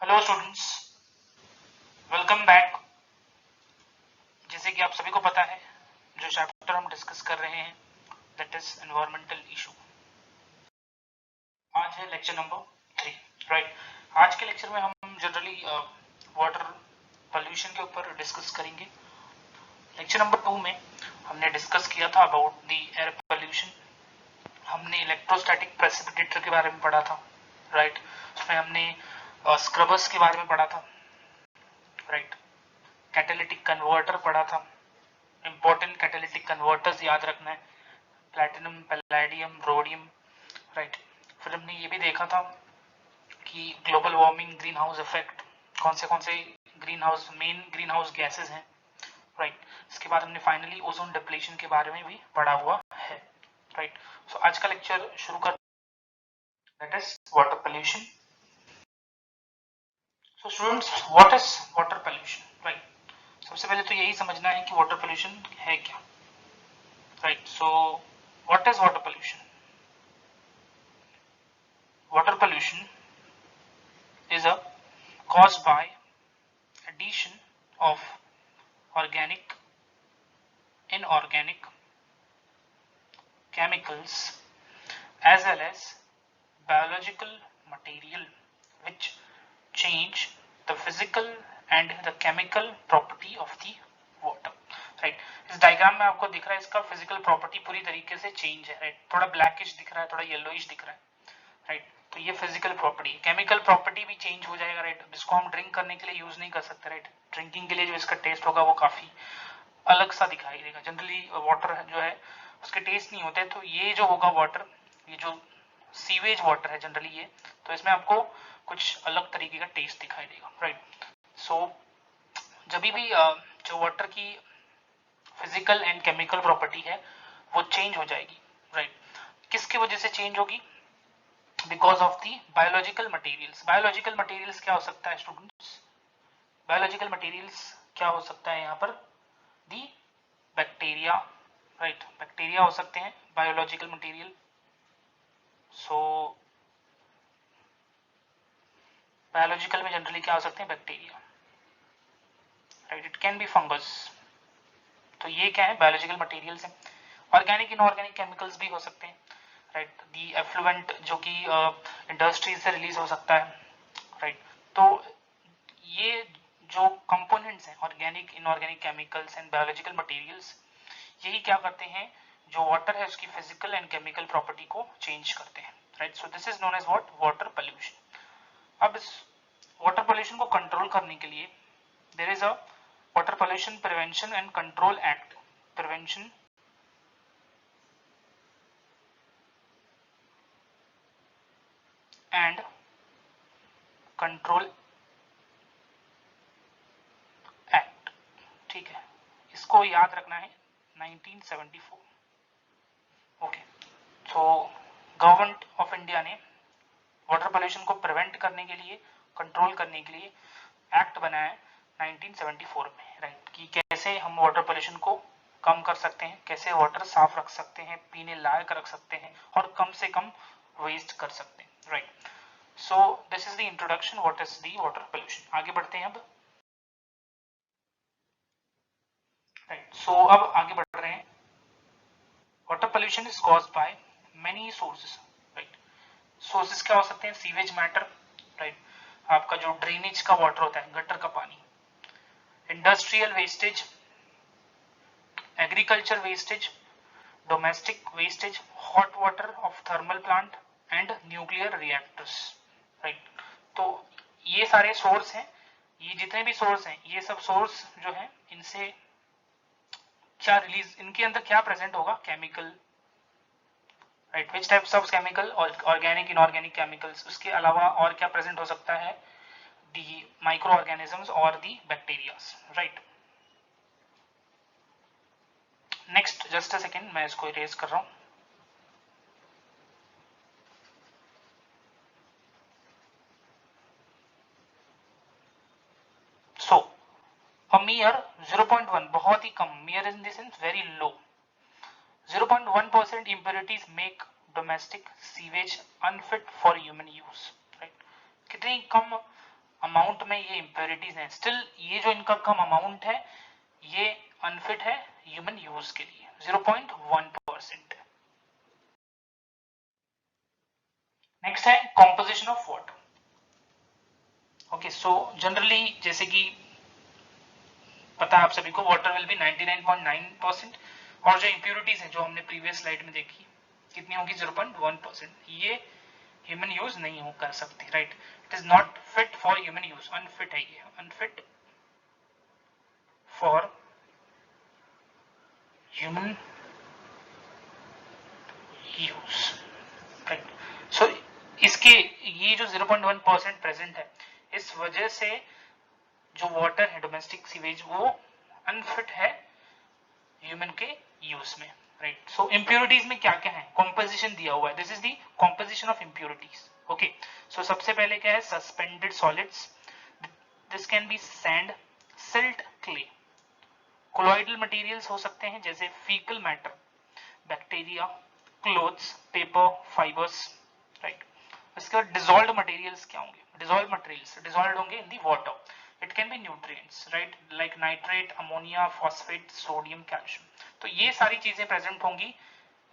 Hello students, welcome back. जैसे कि आप सभी को पता है, जो चैप्टर हम डिस्कस कर रहे हैं दैट इज एनवायरमेंटल इशू। आज है लेक्चर नंबर 3, राइट। आज के लेक्चर में हम जनरली वाटर पोल्यूशन के ऊपर डिस्कस करेंगे। लेक्चर नंबर 2 में हमने डिस्कस किया था अबाउट द एयर पोल्यूशन। हमने इलेक्ट्रोस्टैटिक प्रेसिपिटेटर के बारे में पढ़ा था, राइट। उसमें हमने स्क्रबर्स के बारे में पढ़ा था, राइट। कैटालिटिक कन्वर्टर पढ़ा था। इंपॉर्टेंट कैटालिटिक कन्वर्टर्स याद रखना है, प्लैटिनम, पैलेडियम, रोडियम, राइट। फिर हमने ये भी देखा था कि global warming, green house effect, कौन से मेन ग्रीन हाउस गैसेज हैं, राइट। इसके बाद हमने फाइनली ओजोन डिप्लीशन के बारे में भी पढ़ा हुआ है, राइट। सो आज का लेक्चर शुरू कर, that is water pollution. So students, what is water pollution, right. सबसे पहले तो यही समझना है कि वाटर पोल्यूशन है क्या, right. So what is water pollution? Water pollution is caused by addition of organic, inorganic chemicals as well as biological material which change the physical and the chemical property of the water, right। इस diagram में आपको दिख रहा है इसका physical property पूरी तरीके से चेंज है, राइट। थोड़ा ब्लैकिश दिख रहा है, थोड़ा येलोइश दिख रहा है, राइट। तो ये फिजिकल प्रॉपर्टी, केमिकल प्रॉपर्टी भी चेंज हो जाएगा, राइट। इसको हम ड्रिंक करने के लिए यूज नहीं कर सकते, राइट। ड्रिंकिंग के लिए जो इसका टेस्ट होगा वो काफी अलग सा दिखाई देगा। जनरली वाटर जो है उसके टेस्ट नहीं होते, तो ये जो होगा वाटर, ये जो सीवेज वाटर है जनरली ये, तो इसमें आपको कुछ अलग तरीके का टेस्ट दिखाई देगा, राइट। सो जब भी जो वाटर की फिजिकल एंड केमिकल प्रॉपर्टी है वो चेंज हो जाएगी, राइट। किसकी वजह से चेंज होगी? Because of the biological materials. Biological materials क्या हो सकता है स्टूडेंट्स? बायोलॉजिकल मटेरियल्स क्या हो सकता है यहाँ पर? दी बैक्टीरिया, राइट। बैक्टीरिया हो सकते हैं बायोलॉजिकल मटेरियल। सो बायोलॉजिकल में जनरली क्या हो सकते हैं? Bacteria, right. It can B fungus. तो ये क्या है? बायोलॉजिकल मटेरियल्स हैं। ऑर्गेनिक, इनऑर्गेनिक केमिकल्स भी हो सकते हैं, राइट। दी एफ्लुएंट जो कि इंडस्ट्रीज से रिलीज हो सकता है, राइट। तो ये जो कंपोनेंट्स हैं, organic, inorganic chemicals and biological materials, यही क्या करते हैं? जो वाटर है उसकी फिजिकल एंड केमिकल प्रॉपर्टी को चेंज करते हैं, right. So this is known as what? Water pollution. अब इस वाटर पोल्यूशन को कंट्रोल करने के लिए there is a water pollution prevention and control act. Prevention and control act, ठीक है। इसको याद रखना है, 1974। ओके। तो गवर्नमेंट ऑफ इंडिया ने वाटर पोल्यूशन को प्रिवेंट करने के लिए, कंट्रोल करने के लिए एक्ट बनाया 1974 में, राइट। कि कैसे हम वाटर पोल्यूशन को कम कर सकते हैं, कैसे वाटर साफ रख सकते हैं, पीने लायक रख सकते हैं और कम से कम वेस्ट कर सकते हैं, right. So this is the introduction what is the water pollution. आगे बढ़ते हैं अब, राइट। सो अब आगे बढ़ रहे हैं। Water pollution is caused by many sources, right. Sources क्या हो सकते हैं? Sewage matter, right. आपका जो ड्रेनेज का वाटर होता है, गटर का पानी, industrial wastage, agriculture wastage, domestic wastage, hot water of thermal plant and nuclear reactors, right. तो ये सारे सोर्स हैं, ये जितने भी सोर्स हैं, ये सब सोर्स जो है इनसे क्या रिलीज, इनके अंदर क्या प्रेजेंट होगा? Chemical, right. Which types of chemical? Organic, inorganic chemicals. उसके अलावा और क्या प्रेजेंट हो सकता है? दी माइक्रो ऑर्गेनिजम्स और the bacterias, right. Next, just a second, मैं इसको इरेज कर रहा हूं। सो अ mere 0.1, बहुत ही कम, mere in the sense very low, 0.1% impurities make domestic sewage unfit for human use, right। कितनी कम अमाउंट में ये इम्प्योरिटीज हैं, स्टिल ये जो इनका कम अमाउंट है ये अनफिट है ह्यूमन यूज के लिए, 0.1%। नेक्स्ट है composition of water. Okay, so generally जैसे कि पता है आप सभी को वाटर विल बी 99.9%, और जो इम्प्योरिटीज है जो हमने प्रीवियस स्लाइड में देखी कितनी होगी, 0.1%। ये ह्यूमन यूज नहीं हो कर सकती, right. It is not fit for human use, unfit है ये, unfit for human use, right. So इसके ये जो 0.1% प्रेजेंट है, इस वजह से जो वाटर है डोमेस्टिक सीवेज वो अनफिट है ह्यूमन के यूज में, राइट। सो इम्प्योरिटीज में क्या क्या है, कॉम्पोजिशन दिया हुआ है, this is the composition of impurities. Okay, so सबसे पहले क्या है, suspended solids, this can be sand, silt, clay. Colloidal materials हो सकते हैं जैसे faecal matter, bacteria, clothes, paper, fibres, right. इसके बाद डिसॉल्व्ड मटेरियल्स क्या होंगे, डिसॉल्व्ड मटेरियल्स डिसॉल्व्ड होंगे in the water, it can be nutrients, right, like nitrate, ammonia, phosphate, sodium, calcium. तो ये सारी चीजें प्रेजेंट होंगी,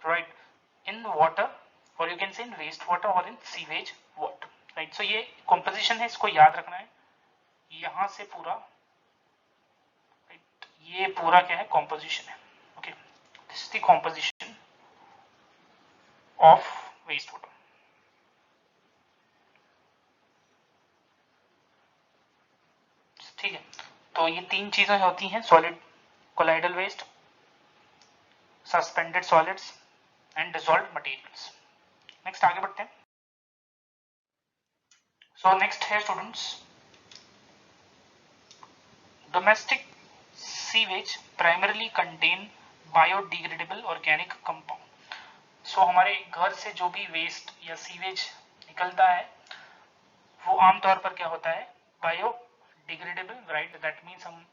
राइट, इन वाटर, और you can say in waste water और in sewage water, right. So ये composition है, इसको याद रखना है, यहां से पूरा, राइट, ये पूरा क्या है, कॉम्पोजिशन है। Okay, this is the composition of waste water. ठीक है, तो ये तीन चीजें होती हैं, solid, colloidal waste, suspended solids and dissolved materials. Next आगे बढ़ते हैं। सो नेक्स्ट है students, domestic sewage primarily contain biodegradable organic compound. So हमारे घर से जो भी वेस्ट या सीवेज निकलता है वो आमतौर पर क्या होता है, बायोडिग्रेडेबल, राइट। दैट मीन्स हम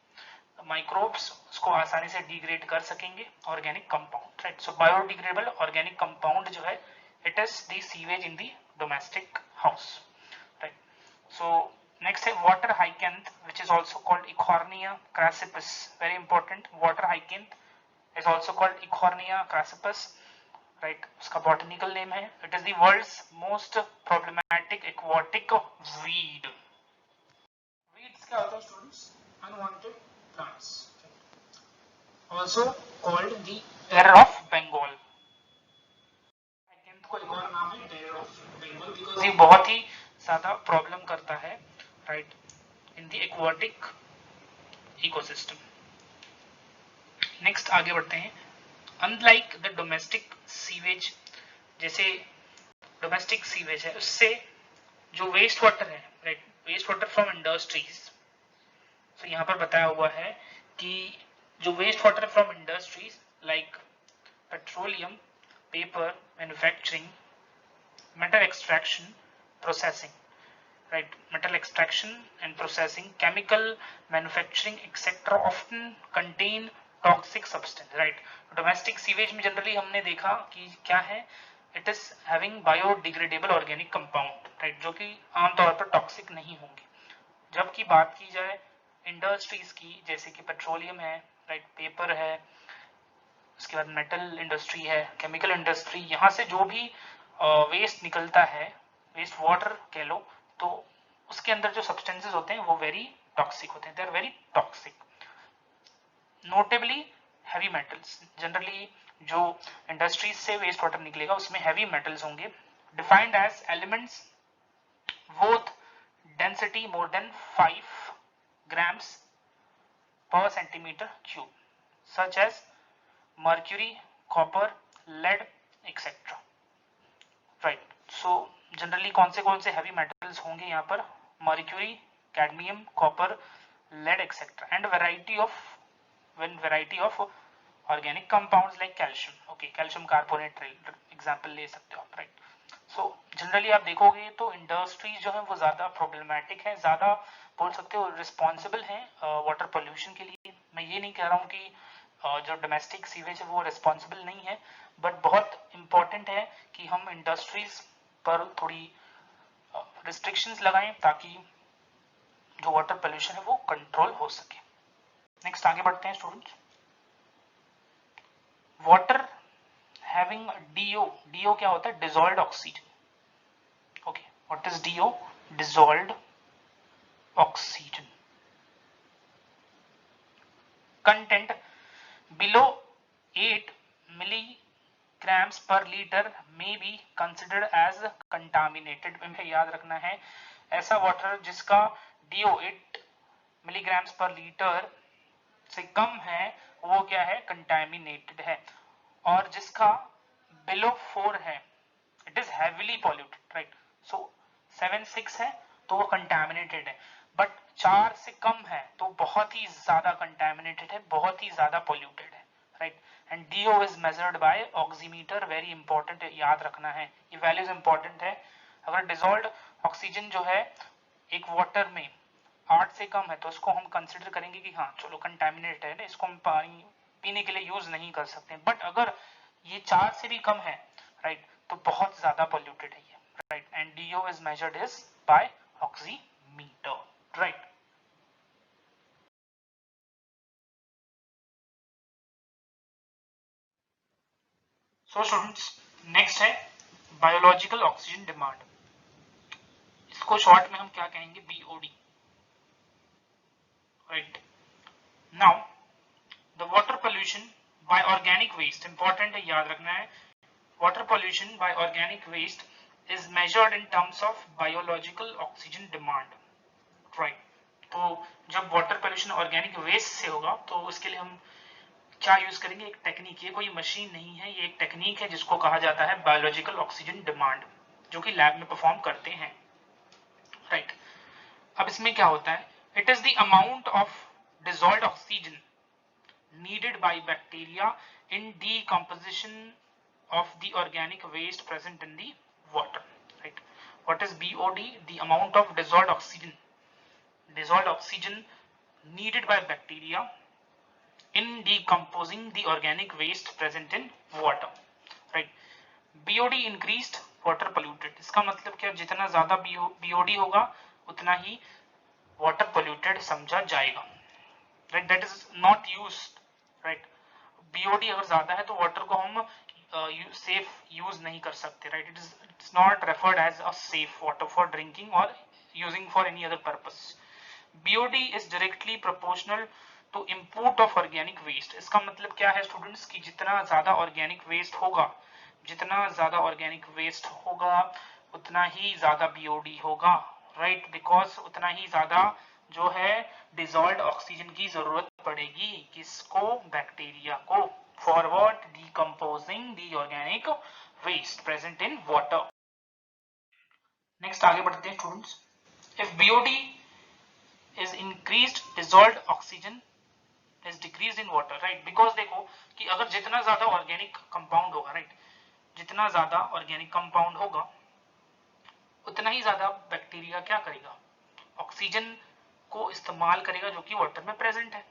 माइक्रोब्स उसको आसानी से डिग्रेड कर सकेंगे, ऑर्गेनिक कंपाउंड, राइट। सो बायोडिग्रेडेबल ऑर्गेनिक कंपाउंड जो है, it is the sewage in the domestic house, right. So next है water hyacinth, which is also called Eichhornia crassipus, very important, water hyacinth is also called Eichhornia crassipus, right, उसका botanical name है, it is the world's most problematic aquatic weed। weeds क्या होता है students, unwanted plants, also called the terror of Bengal। hyacinth को एक और नाम है terror of Bengal, because ये बहुत ही ज्यादा प्रॉब्लम करता है, right, in the aquatic ecosystem. Next आगे बढ़ते हैं, अनलाइक द डोमेस्टिक सीवेज, जैसे डोमेस्टिक सीवेज है उससे जो वेस्ट वाटर है, right, waste water from industries, तो यहाँ पर बताया हुआ है कि जो waste water from industries like petroleum, paper, manufacturing, metal extraction, processing, right, metal extraction and processing, chemical manufacturing etc often contain toxic substance, right। domestic sewage में generally हमने देखा कि क्या है, it is having biodegradable organic compound, right, जो कि आमतौर पर टॉक्सिक नहीं होंगे। जबकि बात की जाए इंडस्ट्रीज की, जैसे कि पेट्रोलियम है, राइट, पेपर है, उसके बाद मेटल इंडस्ट्री है, केमिकल इंडस्ट्री, यहाँ से जो भी वेस्ट निकलता है, वेस्ट वाटर कह लो, तो उसके अंदर जो सब्सटेंसेस होते हैं वो वेरी टॉक्सिक होते हैं, they are very toxic. Notably heavy metals, generally जो इंडस्ट्रीज से वेस्ट वाटर निकलेगा उसमें हैवी मेटल्स होंगे, defined as elements with density more than 5 grams per centimeter cube, such as mercury, copper, lead, etc. Right, so generally कौन से heavy metals होंगे यहाँ पर, mercury, cadmium, copper, lead etcetera, and variety of organic compounds like calcium. Okay, calcium carbonate example ले सकते हो आप, right. So generally आप देखोगे तो इंडस्ट्रीज जो है वो ज्यादा प्रॉब्लमैटिक है, ज्यादा बोल सकते हो रिस्पॉन्सिबल है वाटर पोल्यूशन के लिए। मैं ये नहीं कह रहा हूँ कि जो डोमेस्टिक सीवेज है वो रिस्पॉन्सिबल नहीं है, बट बहुत इंपॉर्टेंट है कि हम इंडस्ट्रीज पर थोड़ी रिस्ट्रिक्शंस लगाएं ताकि जो वाटर पोल्यूशन है वो कंट्रोल हो सके। नेक्स्ट आगे बढ़ते हैं students. Water having DO, DO क्या होता है? Dissolved oxygen. Okay, what is DO? Dissolved oxygen content below 8 milligrams per liter may be considered as contaminated। हमें याद रखना है ऐसा वाटर जिसका DO 8 milligrams per liter से कम है वो क्या है? कंटामिनेटेड है। और जिसका बिलो 4 है, it is heavily polluted, right. So 7-6 है तो वो कंटामिनेटेड है, बट 4 से कम है तो बहुत ही ज्यादा कंटामिनेटेड है, बहुत ही ज्यादा पॉल्यूटेड है, right. And DO is measured by oximeter, very important, याद रखना है, ये वैल्यूज इंपॉर्टेंट है। अगर डिसॉल्व्ड ऑक्सीजन जो है एक वाटर में 8 से कम है तो उसको हम कंसिडर करेंगे कि हाँ चलो कंटामिनेटेड है, इसको हम पानी पीने के लिए यूज नहीं कर सकते। बट अगर ये 4 से भी कम है, राइट, तो बहुत ज्यादा पोल्यूटेड है ये, right. And DO is measured is by oximeter, right. So students, next है बायोलॉजिकल ऑक्सीजन डिमांड। इसको शॉर्ट में हम क्या कहेंगे? BOD, right. Now the water pollution by organic waste, important है, याद रखना है। Water pollution by organic waste is measured in terms of biological oxygen demand, right। तो जब वाटर पोल्यूशन ऑर्गेनिक वेस्ट से होगा तो उसके लिए हम क्या यूज करेंगे? एक टेक्निक, ये कोई मशीन नहीं है, ये एक टेक्निक है जिसको कहा जाता है बायोलॉजिकल ऑक्सीजन डिमांड, जो कि लैब में परफॉर्म करते हैं, राइट। अब इसमें क्या होता है? It is the amount of dissolved oxygen needed by bacteria in decomposition of the organic waste present in the water, right। What is BOD? The amount of dissolved oxygen needed by bacteria in decomposing the organic waste present in water, right। BOD increased water polluted, इसका मतलब क्या? जितना ज्यादा BOD होगा उतना ही water polluted समझा जाएगा, right। That is not used, right. BOD अगर ज्यादा है तो वाटर को हम सेफ यूज नहीं कर सकते, right. It's not referred as a safe water for drinking और using for any other purpose. BOD is directly proportional to import of organic waste. इसका मतलब क्या है स्टूडेंट्स कि जितना ज्यादा ऑर्गेनिक वेस्ट होगा, जितना ज्यादा ऑर्गेनिक वेस्ट होगा उतना ही ज्यादा BOD होगा, राइट। बिकॉज उतना ही ज्यादा जो है डिसॉल्व्ड ऑक्सीजन की जरूरत पड़ेगी, किसको? बैक्टीरिया को, for what? Decomposing the organic waste present in water. Next आगे बढ़ते हैं students. If BOD is increased, dissolved oxygen is decreased in water, right. Because देखो कि अगर जितना ज्यादा ऑर्गेनिक कंपाउंड होगा, राइट, जितना ज्यादा ऑर्गेनिक कंपाउंड होगा उतना ही ज्यादा बैक्टीरिया क्या करेगा? ऑक्सीजन को इस्तेमाल करेगा जो कि वाटर में प्रेजेंट है।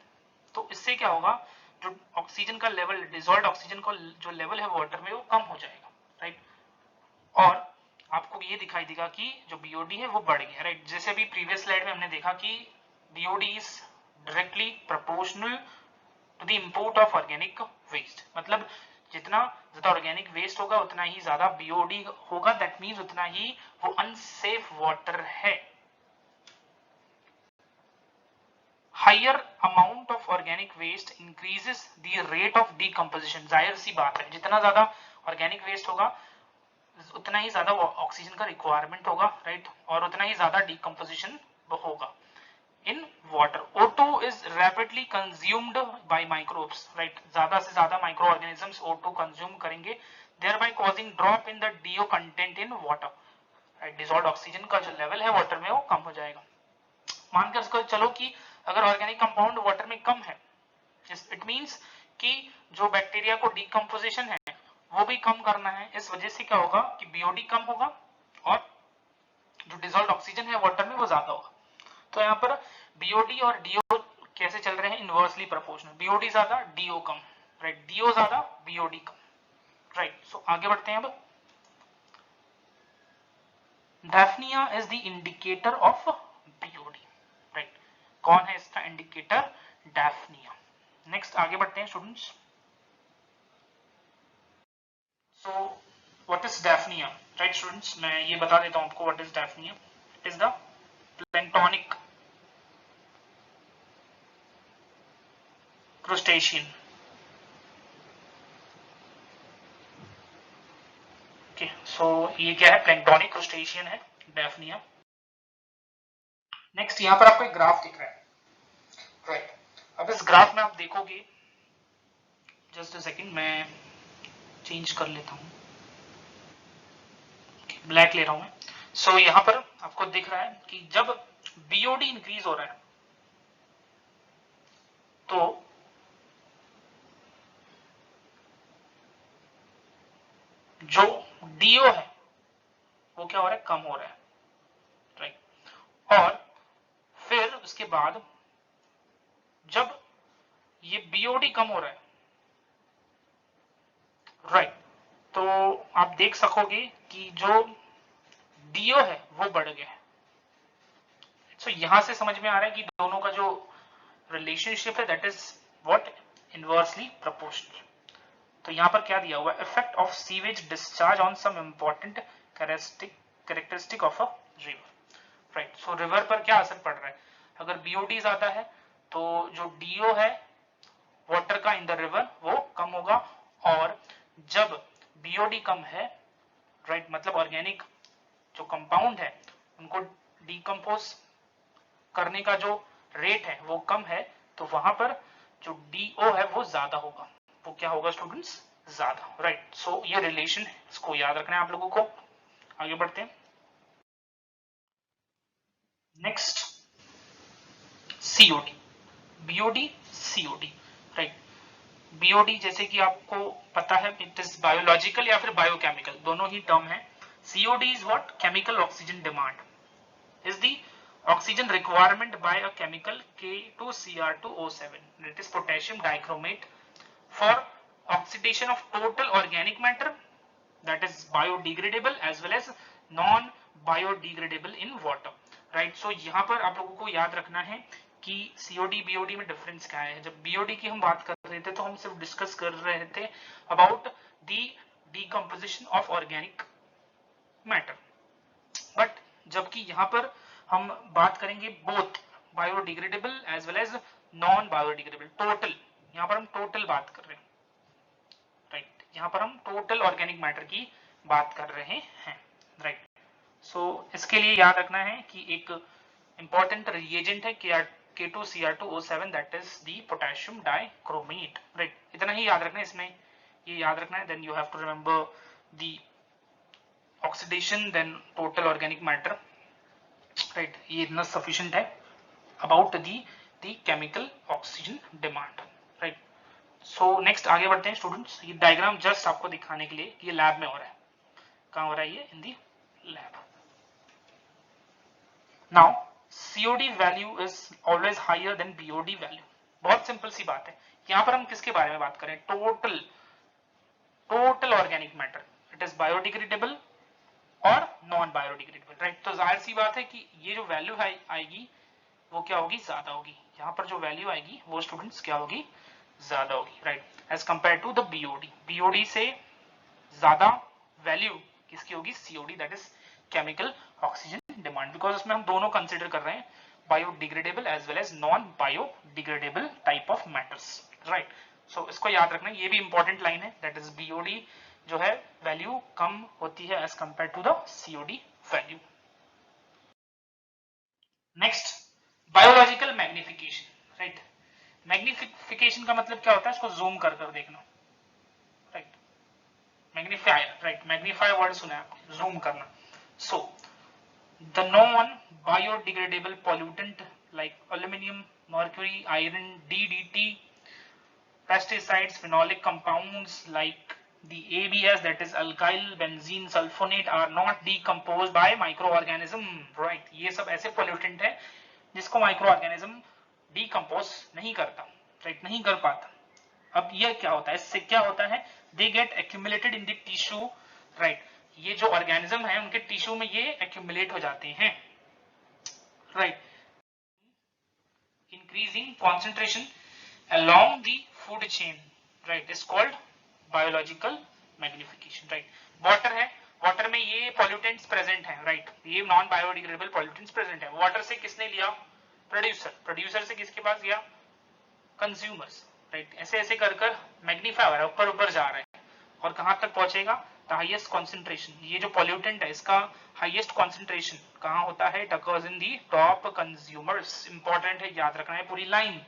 तो इससे क्या होगा? जो ऑक्सीजन का लेवल, डिसॉल्व्ड ऑक्सीजन का जो लेवल है वाटर में वो कम हो जाएगा, राइट। और आपको ये दिखाई देगा कि जो BOD है वो बढ़ गया, राइट। जैसे भी प्रीवियस स्लाइड में हमने देखा कि BOD is directly proportional to the import of organic waste, मतलब जितना ज्यादा ऑर्गेनिक वेस्ट होगा उतना ही ज्यादा BOD होगा, दैट मीन्स उतना ही वो अनसेफ वाटर है। Higher amount of organic waste increases the rate of decomposition, जाहिर सी बात है जितना ज्यादा ऑर्गेनिक वेस्ट होगा उतना ही ज्यादा ऑक्सीजन का रिक्वायरमेंट होगा, राइट, और उतना ही ज्यादा डीकम्पोजिशन होगा in water. O2 is rapidly consumed by microbes, right, ज्यादा से ज्यादा माइक्रो ऑर्गेनिजम्स O2 कंज्यूम करेंगे, thereby causing drop in the DO content in water, right। Dissolved oxygen का जो लेवल है वाटर में वो कम हो जाएगा। मानकर चलो कि अगर ऑर्गेनिक कंपाउंड वाटर में कम है, इट मींस कि जो बैक्टीरिया को डीकम्पोजिशन है वो भी कम करना है, इस वजह से क्या होगा कि BOD कम होगा और जो डिसॉल्व्ड ऑक्सीजन है वाटर में वो ज्यादा होगा। तो यहाँ पर BOD और DO कैसे चल रहे हैं? इनवर्सली प्रोपोर्शनल, BOD ज्यादा DO कम, राइट, DO ज्यादा BOD कम, राइट। सो आगे बढ़ते हैं अब। Daphnia is the indicator of BOD, right। कौन है इसका इंडिकेटर? डैफनिया। नेक्स्ट आगे बढ़ते हैं students. So what is daphnia? Right students, मैं ये बता देता हूं आपको what is daphnia. It is the planktonic crustacean. Okay, so ये क्या है? प्लैंक्टोनिक क्रुस्टेशियन है डैफनिया। नेक्स्ट यहां पर आपको एक ग्राफ दिख रहा है, राइट। अब इस ग्राफ में आप देखोगे, जस्ट अ सेकंड, मैं चेंज कर लेता हूं, ब्लैक ले रहा हूं मैं। सो यहां पर आपको दिख रहा है कि जब बीओडी इंक्रीज हो रहा है तो जो डीओ है वो क्या हो रहा है? कम हो रहा है, राइट। और फिर उसके बाद जब ये बीओडी कम हो रहा है, राइट, तो आप देख सकोगे कि जो डीओ है वो बढ़ गया है। सो यहां से समझ में आ रहा है कि दोनों का जो रिलेशनशिप है that is what? Inversely proportional. तो यहां पर क्या दिया हुआ है? Effect of sewage discharge on some important characteristic of a river, right. So river पर क्या असर पड़ रहा है? अगर बीओडी ज्यादा है तो जो डीओ है वाटर का इन द रिवर वो कम होगा, और जब बीओडी कम है, राइट, मतलब ऑर्गेनिक जो कंपाउंड है उनको डिकम्पोज करने का जो रेट है वो कम है, तो वहां पर जो डीओ है वो ज्यादा होगा। वो क्या होगा स्टूडेंट्स? ज्यादा, राइट। सो ये रिलेशन है, इसको याद रखना है आप लोगों को। आगे बढ़ते हैं। Next COD, BOD, COD, right. BOD जैसे कि आपको पता है इट इज बायोलॉजिकल या फिर बायोकेमिकल, दोनों ही टर्म है। COD is what? Chemical oxygen demand is the oxygen requirement by a chemical K2Cr2O7, that is potassium dichromate, for oxidation of total organic matter that is biodegradable as well as non biodegradable in water, right। so यहाँ पर आप लोगों को याद रखना है कि COD BOD में डिफरेंस क्या है। जब BOD की हम बात कर रहे थे तो हम सिर्फ डिस्कस कर रहे थे about the decomposition of organic matter, but जबकि यहाँ पर हम बात करेंगे both biodegradable as well as non biodegradable, total, यहाँ पर हम टोटल बात कर रहे हैं, राइट। यहाँ पर हम टोटल ऑर्गेनिक मैटर की बात कर रहे हैं, राइट। सो इसके लिए याद रखना है कि एक इंपॉर्टेंट रिएजेंट है K2Cr2O7 that is the potassium dichromate, right. इतना ही याद रखना है, इसमें ये याद रखना है। Then you have to remember the oxidation, then total organic matter, right. ये इतना सफिशिएंट है about the chemical oxygen demand, right. So next आगे बढ़ते हैं स्टूडेंट्स। ये डायग्राम जस्ट आपको दिखाने के लिए कि ये लैब में हो रहा है। कहां हो रहा है ये? In the lab. Now COD value is always higher than BOD value. बहुत सिंपल सी बात है। यहां पर हम किसके बारे में बात करें? Total organic matter, it is biodegradable और नॉन बायोडिग्रेडेबल, राइट। तो जाहिर सी बात है कि ये जो वैल्यू आएगी वो क्या होगी? ज्यादा होगी। यहाँ पर जो वैल्यू आएगी वो स्टूडेंट्स क्या होगी? ज्यादा होगी, right, as compared to the BOD। BOD से ज्यादा वैल्यू किसकी होगी? COD, that is chemical oxygen demand, because उसमें हम दोनों कंसिडर कर रहे हैं, biodegradable as well as non biodegradable type of matters, right. So इसको याद रखना, ये भी इंपॉर्टेंट लाइन है, दैट इज BOD जो है वैल्यू कम होती है as compared to the COD value. Next biological magnification, right. Magnification का मतलब क्या होता है? इसको जूम कर देखना, right. Magnifier, right, magnifier word सुना है आपने, जूम करना। So the non biodegradable pollutant like aluminium, mercury, iron, DDT, pesticides, phenolic compounds like the ABS, that is alkyl benzene sulfonate, are not decomposed by microorganism, right। ये सब ऐसे pollutant है जिसको microorganism decompose नहीं करता, right, नहीं कर पाता। अब ये क्या होता है? इससे क्या होता है? they get accumulated in the tissue, right। ये जो organism है उनके टिश्यू में ये accumulate हो जाते हैं, right। increasing concentration along the food chain, right, is called biological magnification, right. Water है, वाटर में ये पॉल्यूटेंट्स प्रेजेंट हैं, राइट, ये नॉन बायोडिग्रेडेबल पॉल्यूटेंट्स प्रेजेंट है. वाटर से किसने लिया? प्रोड्यूसर. प्रोड्यूसर से किसके पास गया? Consumers, right. ऐसे ऐसे कर कर मैग्नीफाई हो रहा है, ऊपर ऊपर जा रहा है और कहां तक पहुंचेगा? The highest concentration. ये जो पॉल्यूटेंट है इसका हाईएस्ट कॉन्सेंट्रेशन कहां होता है? It occurs in the top consumers. Important है, याद रखना है पूरी line,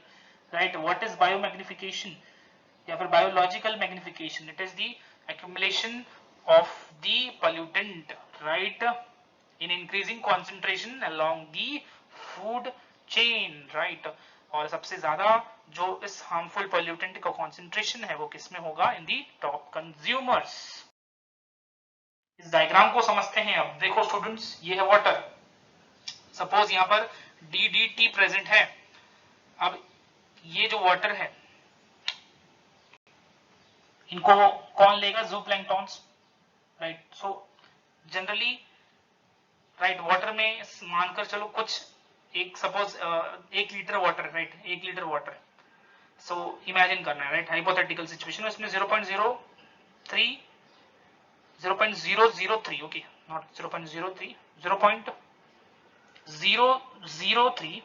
right. What is biomagnification या फिर biological magnification? It is the accumulation of the pollutant, right, in increasing concentration along the food chain, right. और सबसे ज्यादा जो इस harmful pollutant का concentration है वो किसमें होगा? in the top consumers. इस डायग्राम को समझते हैं. अब देखो स्टूडेंट्स, ये है वाटर. सपोज यहां पर DDT प्रेजेंट है. अब ये जो वाटर है इनको कौन लेगा? Zooplanktons, right. So generally, right, water में मानकर चलो कुछ एक suppose 1 litre water, right, 1 litre water. So imagine करना है, राइट, हाइपोथेटिकल सिचुएशन. इसमें 0.03, 0.003, ओके, नॉट 0.03, 0.003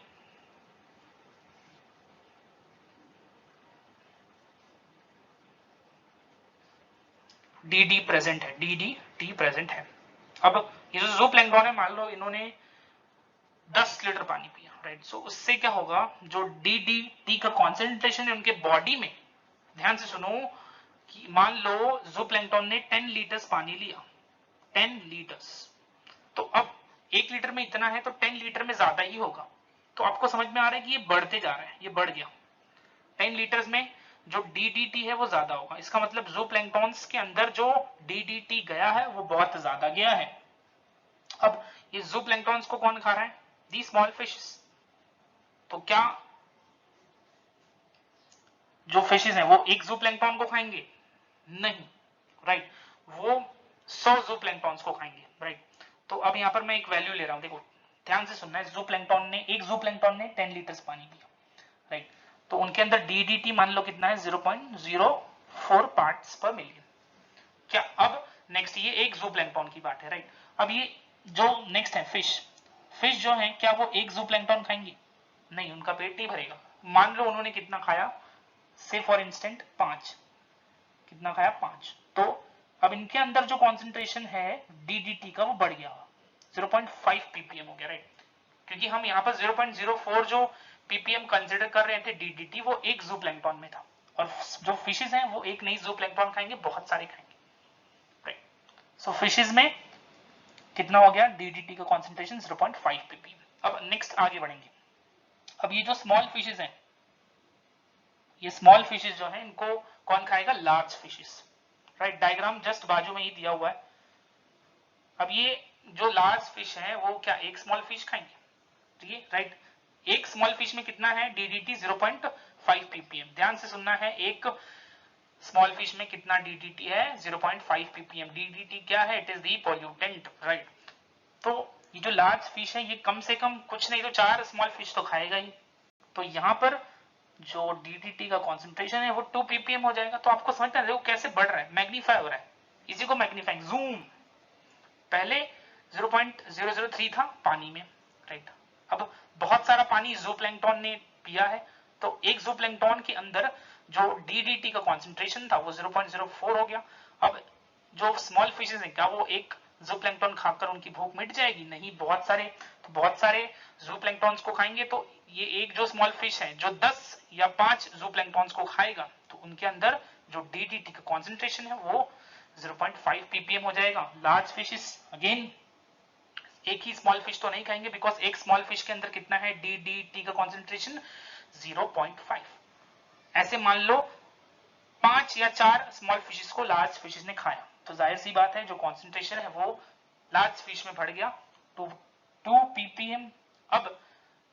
DD प्रेजेंट है, DDT प्रेजेंट है. अब ये जो ज़ूप्लैंक्टॉन है, मान लो इन्होंने 10 लीटर पानी पिया, राइट. सो उससे क्या होगा? जो DDT का कॉन्सेंट्रेशन है उनके बॉडी में, ध्यान से सुनो, कि मान लो ज़ूप्लैंक्टॉन ने 10 लीटर्स पानी लिया, 10 लीटर्स. तो अब 1 लीटर में इतना है तो 10 लीटर में ज्यादा ही होगा. तो आपको समझ में आ रहा है कि ये बढ़ते जा रहा है, ये बढ़ गया. 10 लीटर्स में जो DDT है वो ज्यादा होगा. इसका मतलब ज़ूप्लैंक्टॉन्स के अंदर जो DDT गया है वो बहुत ज्यादा गया है. अब ये ज़ूप्लैंक्टॉन्स को कौन खा रहा है? The small fishes. तो क्या जो फिशेस हैं वो एक ज़ूप्लैंक्टॉन को खाएंगे? नहीं, राइट. वो 100 ज़ूप्लैंक्टॉन्स को खाएंगे, राइट. तो अब यहां पर मैं एक वैल्यू ले रहा हूं, देखो ध्यान से सुनना है. एक ज़ूप्लैंक्टॉन ने 10 लीटर्स पानी पिया, राइट. तो उनके अंदर DDT मान लो कितना है? 0.04 पार्ट्स पर मिलियन. क्या अब नेक्स्ट, ये एक ज़ूप्लैंक्टॉन की बात है, राइट. अब ये जो नेक्स्ट है फिश जो है, क्या वो एक ज़ूप्लैंक्टॉन खाएंगे? नहीं, उनका पेट नहीं भरेगा. मान लो उन्होंने कितना खाया? से फॉर इंस्टेंट 5. कितना खाया? 5. तो अब इनके अंदर जो कॉन्सेंट्रेशन है DDT का वो बढ़ गया, 0.5 ppm हो गया, राइट. क्योंकि हम यहाँ पर 0.04 जो ppm कंसिडर कर रहे थे DDT, वो एक ज़ूप्लैंक्टॉन में था. और जो फिशेस हैं वो एक नहीं ज़ूप्लैंक्टॉन खाएंगे, बहुत सारे खाएंगे, राइट. सो फिशेस में कितना हो गया? DDT का कॉन्सेंट्रेशन 0.5 ppm. अब नेक्स्ट आगे बढ़ेंगे. अब ये जो स्मॉल फिशेस हैं, ये स्मॉल फिशेस जो है इनको कौन खाएगा? Large fishes, right. Diagram just बाजू में ही दिया हुआ है. अब ये जो लार्ज फिश है वो क्या एक स्मॉल फिश खाएंगे? ठीक है, राइट. एक स्मॉल फिश में कितना है? DDT 0.5 ppm. ध्यान से सुनना है, एक स्मॉल फिश में कितना DDT है? 0.5 ppm. DDT क्या है? It is the pollutant, right. तो ये जो लार्ज फिश है ये कम से कम कुछ नहीं तो 4 स्मॉल फिश तो खाएगा ही. तो यहां पर जो DDT का कॉन्सेंट्रेशन है वो 2 ppm हो जाएगा. तो आपको समझना है वो कैसे बढ़ रहा है, मैग्नीफाई हो रहा है. इसी को मैग्नीफाइंग, जूम. पहले 0.003 था पानी में, राइट. अब बहुत सारा पानी ज़ूप्लैंक्टॉन ने पिया है, तो एक ज़ूप्लैंक्टॉन के अंदर जो DDT का कॉन्सेंट्रेशन था वो 0.04 हो गया. अब जो स्मॉल फिशेस हैं, क्या वो एक ज़ूप्लैंक्टॉन खाकर उनकी भूख मिट जाएगी? नहीं, बहुत सारे ज़ूप्लैंक्टॉन्स को खाएंगे. तो ये एक जो स्मॉल फिश है जो 10 या 5 ज़ूप्लैंक्टॉन्स को खाएगा, तो उनके अंदर जो DDT का कॉन्सेंट्रेशन है वो 0.5 ppm हो जाएगा. लार्ज फिशेस अगेन एक ही स्मॉल फिश तो नहीं खाएंगे, बिकॉज एक स्मॉल फिश के अंदर कितना है DDT का कॉन्सेंट्रेशन? 0.5. ऐसे मान लो 5 या 4 स्मॉल फिशेस को लार्ज फिशेस ने खाया, तो जाहिर सी बात है जो कॉन्सेंट्रेशन है वो लार्ज फिश में बढ़ गया, तो 2 ppm. अब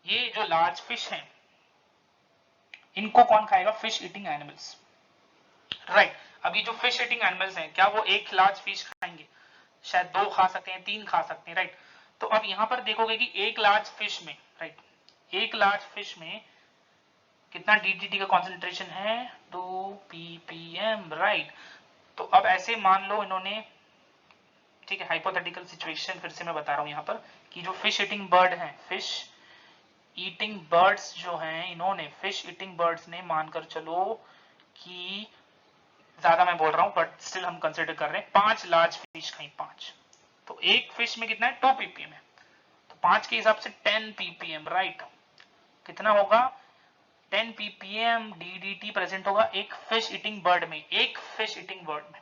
ये जो लार्ज फिश है इनको कौन खाएगा? Fish eating animals, right. अब ये जो फिश ईटिंग एनिमल्स हैं, क्या वो एक लार्ज फिश खाएंगे? शायद 2 खा सकते हैं, 3 खा सकते हैं, राइट. तो अब यहां पर देखोगे कि एक लार्ज फिश में, राइट, एक लार्ज फिश में कितना DDT का कॉन्सेंट्रेशन है 2 ppm, राइट। तो अब ऐसे मान लो इन्होंने, ठीक है, हाइपोथेटिकल सिचुएशन फिर से मैं बता रहा हूं यहाँ पर, कि जो फिश ईटिंग बर्ड हैं, फिश ईटिंग बर्ड्स जो हैं, इन्होंने फिश ईटिंग बर्ड्स ने मानकर चलो कि, ज्यादा मैं बोल रहा हूं बट स्टिल हम कंसिडर कर रहे हैं, 5 लार्ज फिश खाई, 5, तो एक फिश में कितना है 2 ppm है, तो 5 के हिसाब से 10 ppm, राइट। कितना होगा 10 ppm DDT प्रेजेंट होगा एक फिश ईटिंग बर्ड में, एक फिश ईटिंग बर्ड में,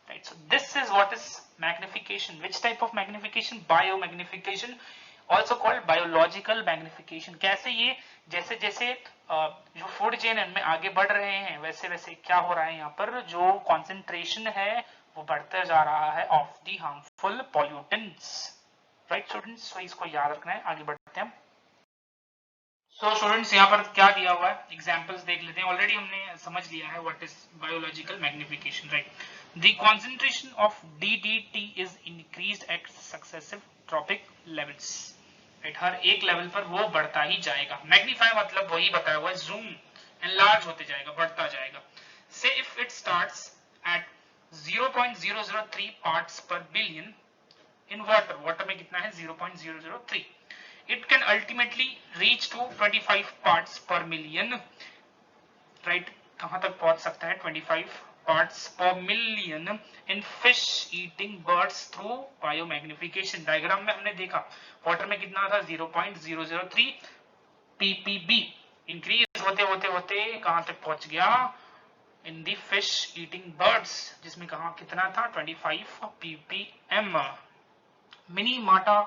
right? So this is what is magnification. Which type of magnification? Biomagnification, also called biological magnification. कैसे ये, जैसे जैसे जो फूड चेन में आगे बढ़ रहे हैं, वैसे वैसे क्या हो रहा है, यहाँ पर जो कॉन्सेंट्रेशन है वो बढ़ता जा रहा है of the harmful pollutants, right students. So इसको याद रखना है, आगे बढ़ते हैं। सो स्टूडेंट्स यहाँ पर क्या दिया हुआ है, एग्जांपल्स देख लेते हैं। ऑलरेडी हमने समझ लिया है what is biological magnification, right. The concentration of DDT is increased at successive tropic levels, right? हर एक लेवल पर वो बढ़ता ही जाएगा। मैग्नीफाई मतलब वही बताया हुआ है, जूम एनलार्ज होते जाएगा, बढ़ता जाएगा। Say if it starts at 0.003 parts per billion in water, water में कितना है 0.003, it can ultimately reach to 25 parts per million, right? कहां तक पहुंच सकता है 25 parts per million in fish eating birds through biomagnification। Diagram में हमने देखा वाटर में कितना था 0.003 ppb, इंक्रीज होते होते होते कहां तक पहुंच गया इन दी फिश ईटिंग बर्ड्स, जिसमें कहा कितना था 25 ppm। मिनीमाटा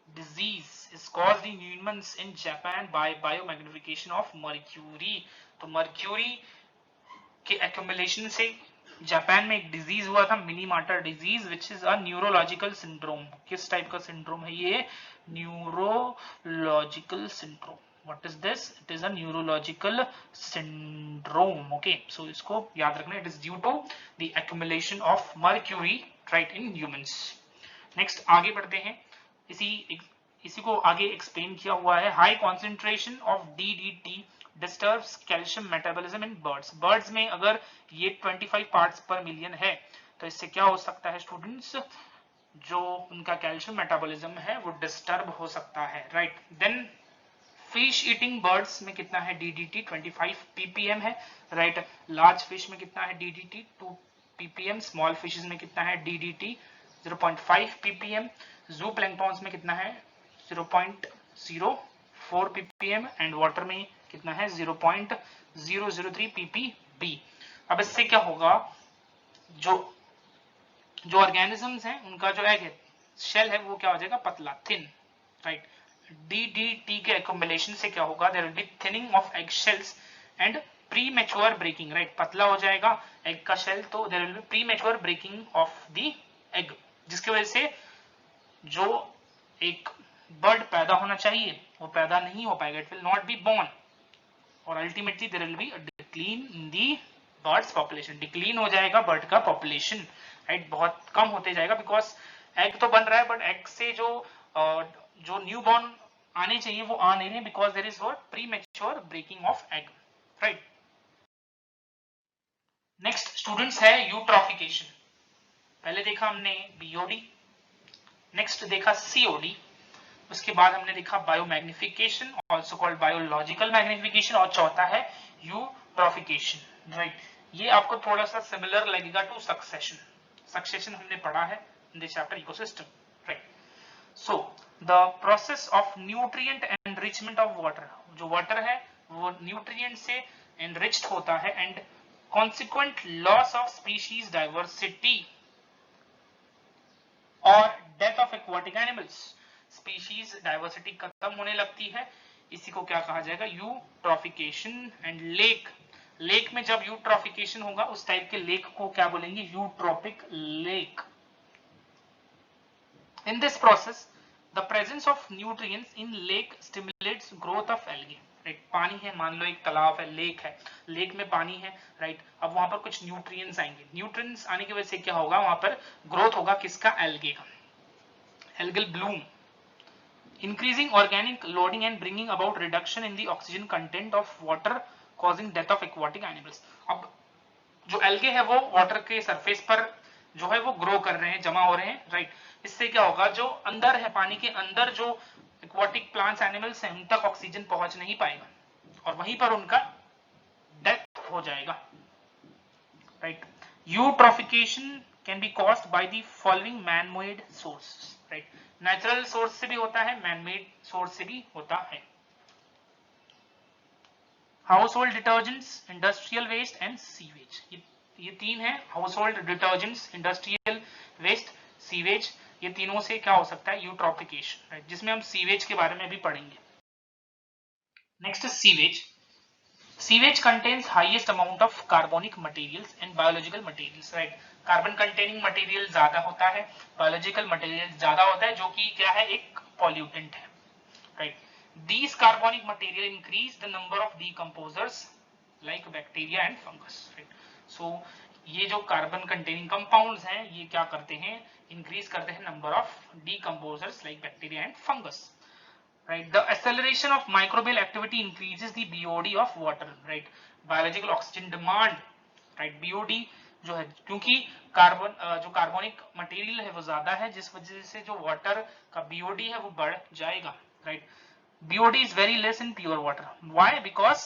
disease is caused in humans in Japan by biomagnification of mercury। तो मर्क्यूरी के एक्यूमुलेशन से जापान में एक डिजीज हुआ था, Minamata disease, which is a neurological syndrome. किस टाइप का सिंड्रोम है ये, neurological syndrome. What is this, it is a neurological syndrome, okay. So इसको याद रखना, it is due to the accumulation of mercury, right, in humans. Next आगे बढ़ते हैं, इसी को आगे एक्सप्लेन किया हुआ है। High concentration of DDT disturbs calcium metabolism in birds. Birds में अगर ये 25 पार्ट्स पर मिलियन है तो इससे क्या हो सकता है स्टूडेंट्स, जो उनका कैल्शियम मेटाबॉलिज्म है वो डिस्टर्ब हो सकता है, right. Then fish eating birds में कितना है DDT 25 ppm है, राइट। लार्ज फिश में कितना है DDT 2 ppm, स्मॉल फिशेस में कितना है DDT 0.5 ppm, जू प्लैंक्टॉन्स में कितना है 0.04 ppm एंड वाटर में कितना है 0.003 ppb। अब इससे क्या होगा, जो ऑर्गेनिजम्स हैं उनका जो एग है, शेल है, वो क्या हो जाएगा पतला, थिन, राइट। DDT के एक्यूमुलेशन से क्या होगा, there will be thinning of egg shells and premature breaking, right. पतला हो जाएगा एग का शेल, तो there will be premature breaking of the egg, जिसकी वजह से जो एक बर्ड पैदा होना चाहिए वो पैदा नहीं हो पाएगा, it will not be born, और ultimately there will be a decline in the birds population. Decline हो जाएगा बर्ड का पॉपुलेशन, राइट, बहुत कम होते जाएगा, बिकॉज एग तो बन रहा है बट एग से जो न्यू बॉर्न आने चाहिए वो आ नहीं रहे, because there is what premature breaking of egg, right. Next students है यूट्रॉफिकेशन। पहले देखा हमने BOD, नेक्स्ट देखा COD, उसके बाद हमने देखा biomagnification, also called biological magnification, और चौथा है यूट्रॉफिकेशन, राइट। ये आपको थोड़ा सा सिमिलर लगेगा टू सक्सेशन। सक्सेशन हमने पढ़ा है in the chapter ecosystem, right. So the process of nutrient enrichment of water, जो वाटर है वो न्यूट्रिएंट से एनरिच्ड होता है, and consequent loss of species diversity और death of aquatic animals, species diversity खत्म होने लगती है, इसी को क्या कहा जाएगा, यूट्रॉफिकेशन। एंड लेक में जब यूट्रॉफिकेशन होगा उस टाइप के लेक को क्या बोलेंगे, eutrophic lake. In this process the presence of nutrients in lake stimulates growth of algae, right. पानी है, मान लो एक तालाब है, लेक है, लेक में पानी है, राइट। अब वहां पर कुछ न्यूट्रिएंट्स आएंगे, न्यूट्रिएंट्स आने की वजह से क्या होगा, वहां पर ग्रोथ होगा किसका, एल्गे का, algal Bloom, increasing organic loading and bringing about reduction in the oxygen content of water causing death of aquatic animals. अब जो एल्गे है वो वाटर के सरफेस पर जो है वो ग्रो कर रहे हैं, जमा हो रहे हैं, राइट। इससे क्या होगा, जो अंदर है, पानी के अंदर जो एक्वाटिक प्लांट्स एनिमल्स हैं, उन तक ऑक्सीजन पहुंच नहीं पाएगा और वहीं पर उनका डेथ हो जाएगा, right. Eutrophication can be caused by the following man-made sources, right. Natural source से भी होता है, मैन-मेड सोर्स से भी होता है। Household detergents, industrial waste and sewage, ये तीन है। Household detergents, industrial waste, sewage, ये तीनों से क्या हो सकता है, यूट्रॉफिकेशन, राइट, जिसमें हम सीवेज के बारे में भी पढ़ेंगे। Next is sewage. Sewage contains highest amount of carbonic materials and biological materials, right. Carbon containing material ज्यादा होता है, बायोलॉजिकल मटेरियल ज्यादा होता है, जो कि क्या है, एक पॉल्यूटेंट है, right. These carbonic material increase the number of decomposers like bacteria and fungus, right? So ये जो कार्बन कंटेनिंग कंपाउंड्स हैं, ये क्या करते हैं, इंक्रीज करते हैं number of decomposers like bacteria and fungus, right? The acceleration of microbial activity increases the BOD of water, right? Biological oxygen demand, right? BOD जो है, क्योंकि कार्बन जो कार्बोनिक मटेरियल है वो ज्यादा है, जिस वजह से जो वाटर का BOD है वो बढ़ जाएगा, right? BOD is very less in pure water. Why? Because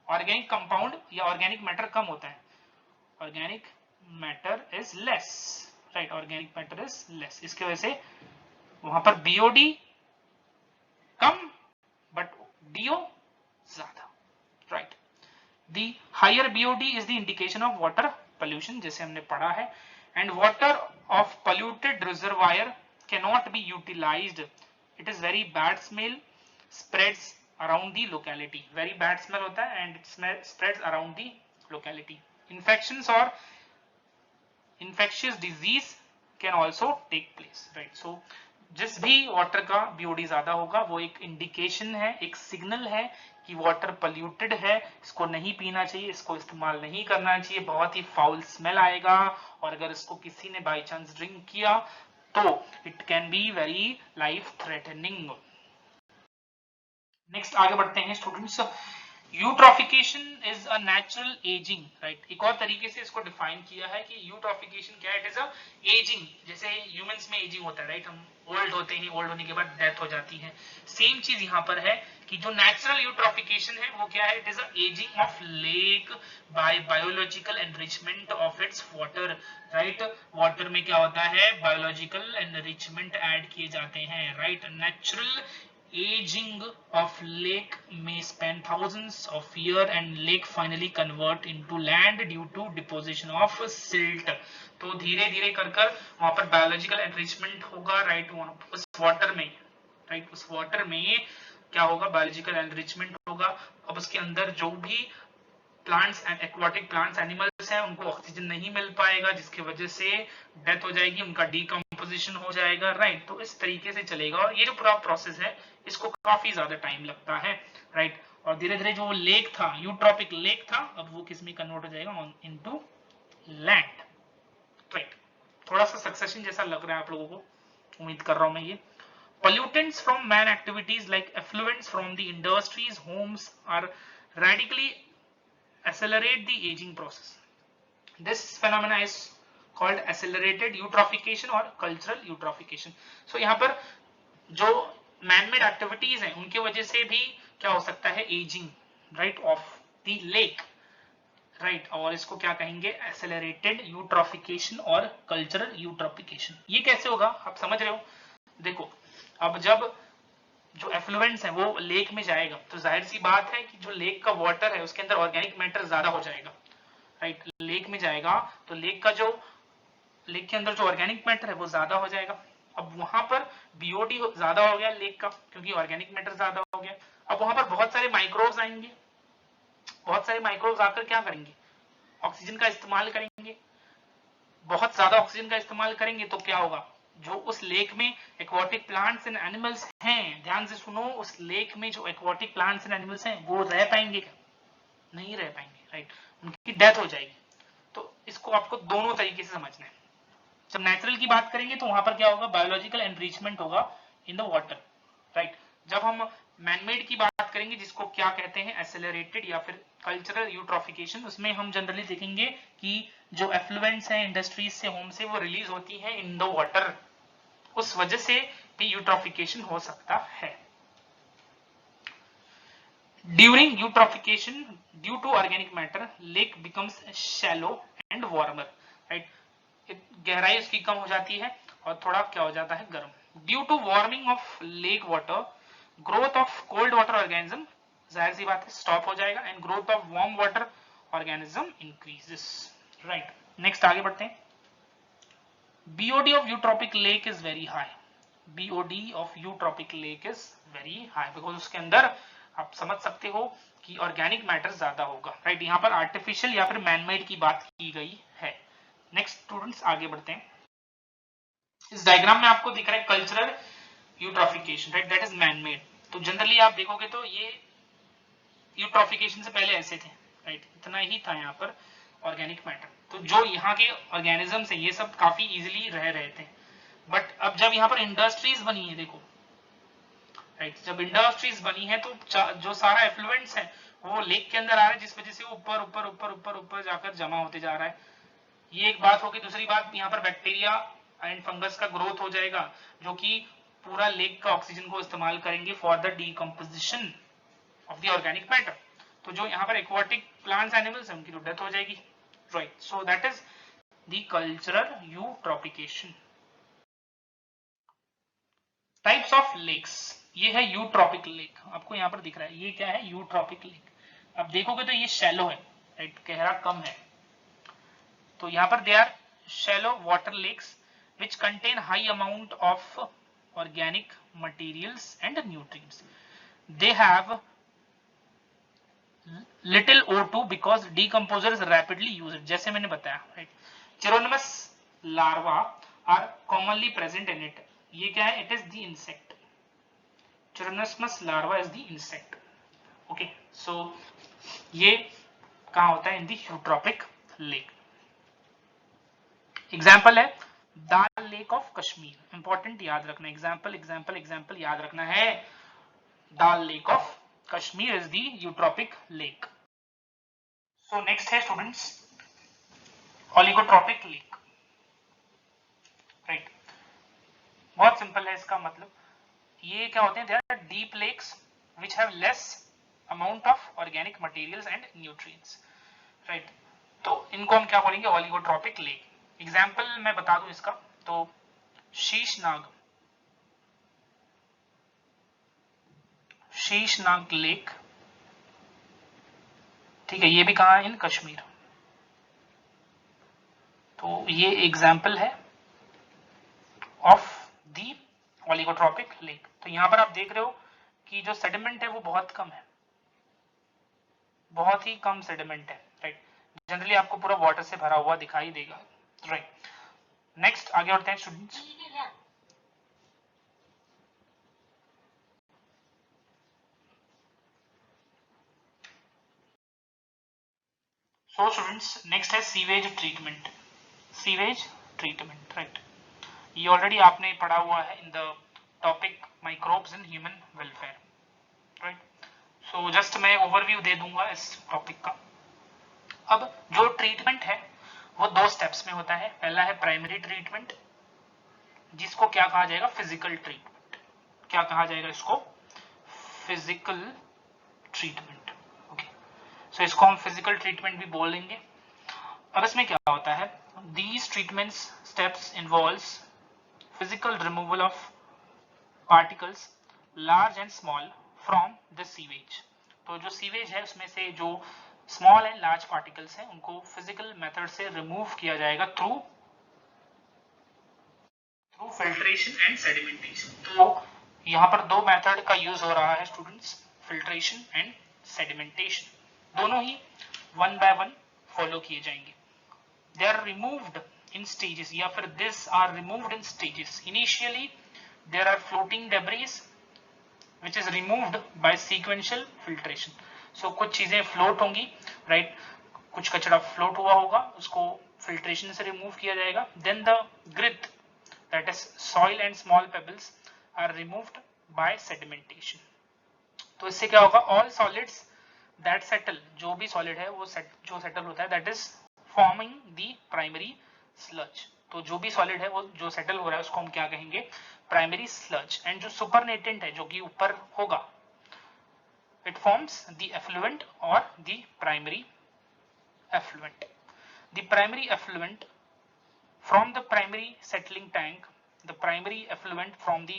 organic compound या organic matter कम होता है. Organic matter is less, right? Organic matter is less. इसके वजह से वहां पर BOD कम, but DO ज्यादा, right? The higher BOD is the indication of water pollution, जैसे हमने पढ़ा है. And water of polluted reservoir cannot be utilized. It is very bad smell. Spreads around the locality, very bad smell होता है and it spreads around the locality. Infections or infectious disease can also take place, right? So जिस भी water का BOD ज्यादा होगा वो एक indication है, एक सिग्नल है कि वाटर पोल्यूटेड है, इसको नहीं पीना चाहिए, इसको इस्तेमाल नहीं करना चाहिए, बहुत ही फाउल स्मेल आएगा, और अगर इसको किसी ने बाय चांस ड्रिंक किया तो it can be very life threatening. Next आगे बढ़ते हैं students. Eutrophication is a natural ageing, right. एक और तरीके से इसको डिफाइन किया है कि यूट्रॉफिकेशन क्या है, इट इज अ एजिंग, जैसे ह्यूमंस में एजिंग होता है, राइट, हम ओल्ड होते हैं, ओल्ड होने के बाद डेथ हो जाती है, सेम चीज यहाँ पर है कि जो नेचुरल यूट्रॉफिकेशन है वो क्या है, it is a ageing of lake bye biological enrichment of its water, right. Water में क्या होता है, बायोलॉजिकल एनरिचमेंट ऐड किए जाते हैं, right. Natural aging of lake may span thousands of years and lake finally convert into land due to deposition of silt. तो धीरे धीरे कर कर वहां पर बायोलॉजिकल एनरिचमेंट होगा, राइट, उस वाटर में, राइट, उस वाटर में क्या होगा, बायोलॉजिकल एनरिचमेंट होगा। अब उसके अंदर जो भी plants and aquatic plants animals हैं उनको ऑक्सीजन नहीं मिल पाएगा, जिसकी वजह से डेथ हो जाएगी, उनका डीकंपोजिशन हो जाएगा, राइट। तो इस तरीके से चलेगा और ये जो पूरा प्रोसेस है इसको काफी ज्यादा टाइम लगता है, राइट। और धीरे धीरे जो लेक था, यूट्रॉपिक लेक था, अब वो किस में कन्वर्ट हो जाएगा, इनटू लैंड, राइट। थोड़ा सा सक्सेशन जैसा लग रहा है आप लोगों को, उम्मीद कर रहा हूं मैं ये। Pollutants from man activities like effluents from the industries, homes are radically accelerate the aging process. This phenomena is called accelerated eutrophication or cultural eutrophication. So यहाँ पर जो man-made activities हैं उनके वजह से भी क्या हो सकता है, aging, right, of the lake, right, और इसको क्या कहेंगे, accelerated eutrophication और cultural eutrophication. ये कैसे होगा आप समझ रहे हो, देखो अब जब जो एफ्लुएंट्स है वो लेक में जाएगा तो जाहिर सी बात है कि जो लेक का वाटर है उसके अंदर ऑर्गेनिक मैटर ज्यादा हो जाएगा, राइट। लेक में जाएगा तो लेक के अंदर जो ऑर्गेनिक मैटर है वो ज्यादा हो जाएगा। अब वहां पर बीओडी ज्यादा हो गया लेक का, क्योंकि ऑर्गेनिक मैटर ज्यादा हो गया। अब वहां पर बहुत सारे माइक्रोब्स आएंगे, बहुत सारे माइक्रोब्स आकर क्या करेंगे, ऑक्सीजन का इस्तेमाल करेंगे। बहुत ज्यादा ऑक्सीजन का इस्तेमाल करेंगे तो क्या होगा, जो उस लेक में एक्वाटिक प्लांट्स एंड एनिमल्स हैं, ध्यान से सुनो, उस लेक में जो एक्वाटिक प्लांट्स एंड एनिमल्स हैं वो रह पाएंगे क्या, नहीं रह पाएंगे, राइट, उनकी डेथ हो जाएगी। तो इसको आपको दोनों तरीके से समझना है। जब नेचुरल की बात करेंगे तो वहां पर क्या होगा, बायोलॉजिकल एनरिचमेंट होगा इन द वाटर, राइट। जब हम मैनमेड की बात करेंगे जिसको क्या कहते हैं एसेलरेटेड या फिर कल्चरल यूट्रोफिकेशन, उसमें हम जनरली देखेंगे कि जो एफ्लुएंट्स हैं इंडस्ट्रीज से, होम से, वो रिलीज होती है इन द वाटर, उस वजह से भी यूट्रोफिकेशन हो सकता है। During eutrophication due to organic matter lake becomes shallow and warmer, right, गहराई उसकी कम हो जाती है और थोड़ा क्या हो जाता है, गर्म। Due to warming of lake water growth of cold water organism, जाहिर सी बात है, स्टॉप हो जाएगा, and growth of warm water organism increases, right. Next आगे बढ़ते हैं। BOD of eutrophic lake is very high. BOD of eutrophic lake is very high because उसके अंदर आप समझ सकते हो कि ऑर्गेनिक मैटर ज्यादा होगा, राइट। यहाँ पर आर्टिफिशियल या फिर मैनमेड की बात की गई है। नेक्स्ट स्टूडेंट्स आगे बढ़ते हैं। इस डायग्राम में आपको दिख रहा है cultural eutrophication, right, that is manmade. तो जनरली आप देखोगे तो ये यूट्रोफिकेशन से पहले ऐसे थे, राइट, इतना ही था यहाँ पर ऑर्गेनिक मैटर। तो जो यहाँ के ऑर्गेनिजम्स है ये सब काफी इजीली रह रहे थे, बट अब जब यहाँ पर इंडस्ट्रीज बनी है, देखो, राइट, जब इंडस्ट्रीज बनी है तो जो सारा एफ्लुएंट्स है वो लेक के अंदर आ रहा है, जिस वजह से ऊपर ऊपर ऊपर ऊपर ऊपर जाकर जमा होते जा रहा है। ये एक बात होगी। दूसरी बात, यहाँ पर बैक्टीरिया एंड फंगस का ग्रोथ हो जाएगा, जो कि पूरा लेक का ऑक्सीजन को इस्तेमाल करेंगे for the decomposition of the organic matter. तो जो यहाँ पर एक्वाटिक प्लांट्स एनिमल्स हैं उनकी तो डेथ हो जाएगी, right. So that is the cultural eutrophication. Types of lakes, ये है यूट्रॉपिक लेक, आपको यहाँ पर दिख रहा है, ये क्या है, यूट्रॉपिक लेक। अब देखोगे तो ये शैलो है, राइट, गहरा कम है। तो यहाँ पर they are shallow water lakes which contain high amount of organic materials and nutrients. They have little O2 because decomposers rapidly use it, जैसे मैंने बताया, right. Chironomus larva are commonly present in it. ये क्या है, it is the insect. Chironomus larva is the insect. Okay, so ये कहाँ होता है, in the eutrophic lake. Example है Dal lake of Kashmir, important याद रखना, एग्जाम्पल एग्जाम्पल एग्जाम्पल याद रखना है। Dal lake of Kashmir is the eutrophic lake. So next है स्टूडेंट्स ओलिगोट्रॉपिक लेक, राइट। बहुत सिंपल है इसका मतलब, ये क्या होते हैं, they are deep lakes which have less amount of organic materials and nutrients, right. तो इनको हम क्या बोलेंगे, ओलिगोट्रॉपिक लेक। एग्जाम्पल मैं बता दूं इसका, तो शीशनाग लेक, ठीक है, ये भी कहाँ है, इन कश्मीर। तो ये एग्जाम्पल है ऑफ दी ओलिगोट्रॉपिक लेक। तो यहां पर आप देख रहे हो कि जो सेडिमेंट है वो बहुत कम है, बहुत ही कम सेडिमेंट है, राइट। जनरली आपको पूरा वाटर से भरा हुआ दिखाई देगा, राइट। नेक्स्ट आगे बढ़ते हैं स्टूडेंट्स। सो स्टूडेंट्स नेक्स्ट है sewage treatment. Sewage treatment, right, ये ऑलरेडी आपने पढ़ा हुआ है in the topic microbes in human welfare, right. So just मैं ओवरव्यू दे दूंगा इस टॉपिक का। अब जो ट्रीटमेंट है वो दो स्टेप्स में होता है। पहला है प्राइमरी ट्रीटमेंट, जिसको क्या कहा जाएगा, फिजिकल ट्रीटमेंट। क्या कहा जाएगा इसको, फिजिकल ट्रीटमेंट, ओके। सो इसको हम फिजिकल ट्रीटमेंट भी बोलेंगे। अब इसमें क्या होता है, these treatments steps involves physical removal of particles large and small from the sewage. तो जो सीवेज है उसमें से जो स्मॉल एंड लार्ज पार्टिकल्स हैं उनको फिजिकल मेथड से रिमूव किया जाएगा थ्रू फिल्ट्रेशन एंड सेडिमेंटेशन। तो यहाँ पर दो मेथड का यूज हो रहा है स्टूडेंट्स, फिल्ट्रेशन एंड सेडिमेंटेशन। दोनों ही वन बाय वन फॉलो किए जाएंगे। They are removed in stages, या फिर this are removed in stages. Initially there are floating debris which is removed by sequential filtration. So कुछ चीजें फ्लोट होंगी, right, कुछ कचरा फ्लोट हुआ होगा, उसको फिल्ट्रेशन से रिमूव किया जाएगा। Then the grit, that is soil and small pebbles, are removed by sedimentation. तो इससे क्या होगा, ऑल सॉलिड्स दैट सेटल, जो भी सॉलिड है वो जो सेटल होता है, that is forming the primary sludge. तो जो भी सॉलिड है वो जो सेटल हो रहा है उसको हम क्या कहेंगे, प्राइमरी स्लज। एंड जो सुपरनेटेंट है, जो कि ऊपर होगा, इट फॉर्म्स द एफ्लुएंट और the primary effluent. The primary effluent from the primary settling tank, the primary effluent from the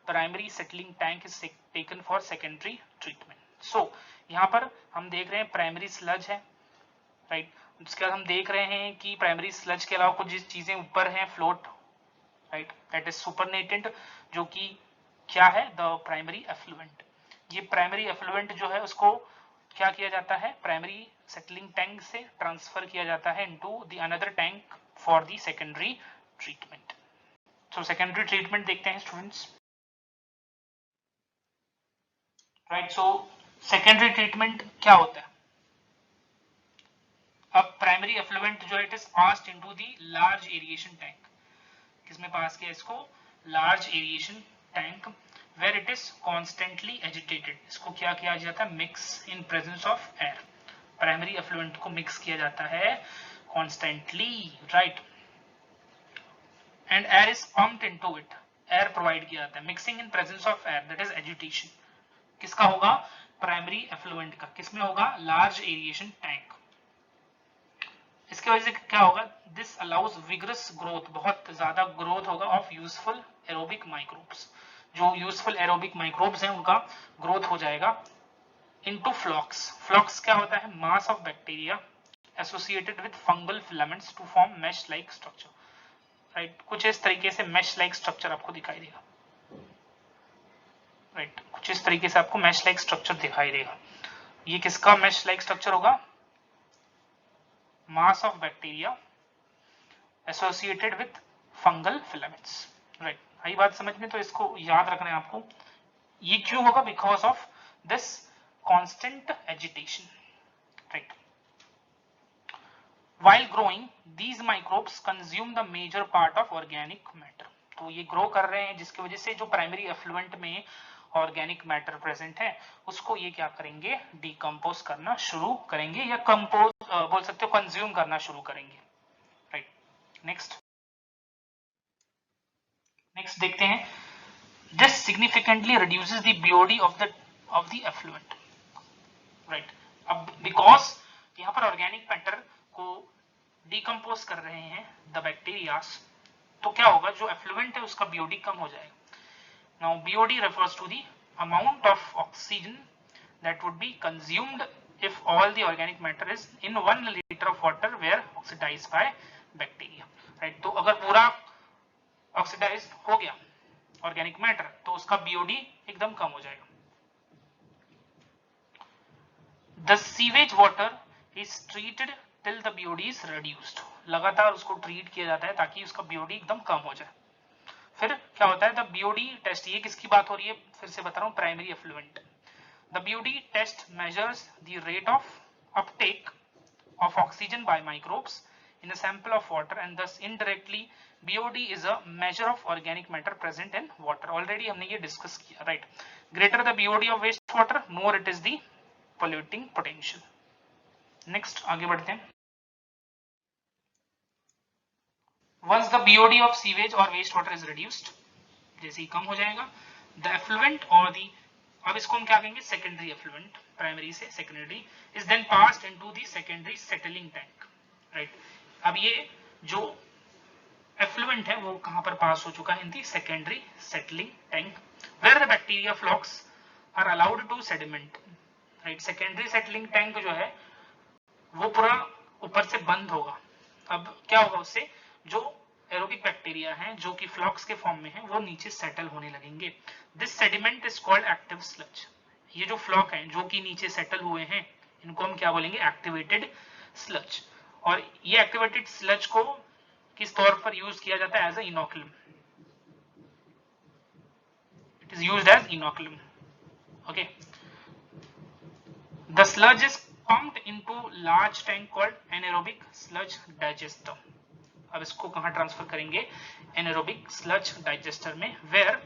primary settling tank is taken for secondary treatment. So यहाँ पर हम देख रहे हैं प्राइमरी स्लज है, right. उसके बाद हम देख रहे हैं कि प्राइमरी स्लज के अलावा कुछ चीजें ऊपर हैं, float, right, that is supernatant, जो कि क्या है, द प्राइमरी एफ्लुएंट। ये प्राइमरी एफ्लुएंट जो है उसको क्या किया जाता है, प्राइमरी सेटलिंग टैंक से ट्रांसफर किया जाता है into the another tank for the secondary treatment. So secondary treatment देखते हैं students, right. So secondary treatment क्या होता है, अब प्राइमरी एफ्लुएंट जो है it is passed into the large aeration tank, किसमें पास किया इसको, large aeration tank, where it is constantly agitated। इसको क्या किया जाता है, mix in presence of air. Primary effluent को मिक्स किया जाता है constantly, right, and air is pumped into it, air provide किया जाता है। Mixing in presence of air, that is agitation, किसका होगा, प्राइमरी एफ्लुएंट का, किसमें होगा, लार्ज एरिएशन टैंक। इसके वजह से क्या होगा, दिस अलाउज विगरस ग्रोथ, बहुत ज्यादा ग्रोथ होगा ऑफ यूजफुल एरोबिक माइक्रोब्स, जो यूजफुल एरोबिक माइक्रोब्स हैं उनका ग्रोथ हो जाएगा इनटू फ्लॉक्स। फ्लॉक्स क्या होता है, mass of bacteria associated with fungal filaments to form mesh like structure, right. कुछ इस तरीके से मैश लाइक स्ट्रक्चर आपको दिखाई देगा, राइट, कुछ इस तरीके से आपको मैश लाइक स्ट्रक्चर दिखाई देगा। ये किसका मैश लाइक स्ट्रक्चर होगा, mass of bacteria associated with fungal filaments, right. आई बात समझ में, तो इसको याद रखना है आपको। ये क्यों होगा, because of this constant agitation, right. While growing, these microbes consume the major part of organic matter। तो ये ग्रो कर रहे हैं जिसकी वजह से जो प्राइमरी एफ्लुएंट में ऑर्गेनिक मैटर प्रेजेंट है उसको ये क्या करेंगे, डिकम्पोज करना शुरू करेंगे, या कंपोज बोल सकते हो, कंज्यूम करना शुरू करेंगे, राइट। नेक्स्ट देखते हैं, this significantly reduces the BOD of the effluent, right। अब बिकॉज यहाँ पर ऑर्गेनिक मैटर को डिकम्पोज कर रहे हैं द बैक्टीरियास, तो क्या होगा, जो एफ्लुएंट है उसका BOD कम हो जाएगा। Now BOD refers to the amount of oxygen that would be consumed if all the organic matter is in 1 liter of water were oxidized by bacteria, right। तो अगर पूरा ऑक्सीडाइज हो गया ऑर्गेनिक मैटर तो उसका BOD एकदम कम हो जाएगा। The sewage water is treated till the BOD is reduced। लगातार उसको ट्रीट किया जाता है ताकि उसका BOD एकदम कम हो जाए। फिर क्या होता है, द BOD टेस्ट, ये किसकी बात हो रही है, फिर से बता रहा हूं, primary effluent. The BOD test measures the rate of uptake of oxygen by microbes in a sample of water, and thus indirectly BOD is a measure of organic matter present in water। Already हमने ये discuss किया, right। Greater the BOD of waste water, more it is the polluting potential। Next आगे बढ़ते हैं। Once the BOD of sewage or waste water is reduced, जैसे ही कम हो जाएगा, the effluent or the, अब इसको हम क्या कहेंगे, सेकेंडरी एफ्लुएंट, प्राइमरी से secondary, is then passed into the secondary settling tank, right. अब ये जो एफ्लुएंट है वो कहां पर पास हो चुका है, in the secondary settling tank, where the bacteria flocks are allowed to sediment, right. Secondary settling tank जो है वो पूरा ऊपर से बंद होगा। अब क्या होगा, उससे जो एरोबिक बैक्टीरिया हैं जो कि फ्लॉक्स के फॉर्म में है वो नीचे सेटल होने लगेंगे। This sediment is called active sludge. ये जो फ्लॉक हैं जो कि नीचे सेटल हुए हैं इनको हम क्या बोलेंगे, एक्टिवेटेड स्लज। और ये एक्टिवेटेड स्लज को किस तौर पर यूज किया जाता है, as a inoculum, it is used as inoculum, okay. The sludge is pumped into large tank called anaerobic sludge digester। अब इसको कहां ट्रांसफर करेंगे, एनारोबिक स्लज डाइजेस्टर में, where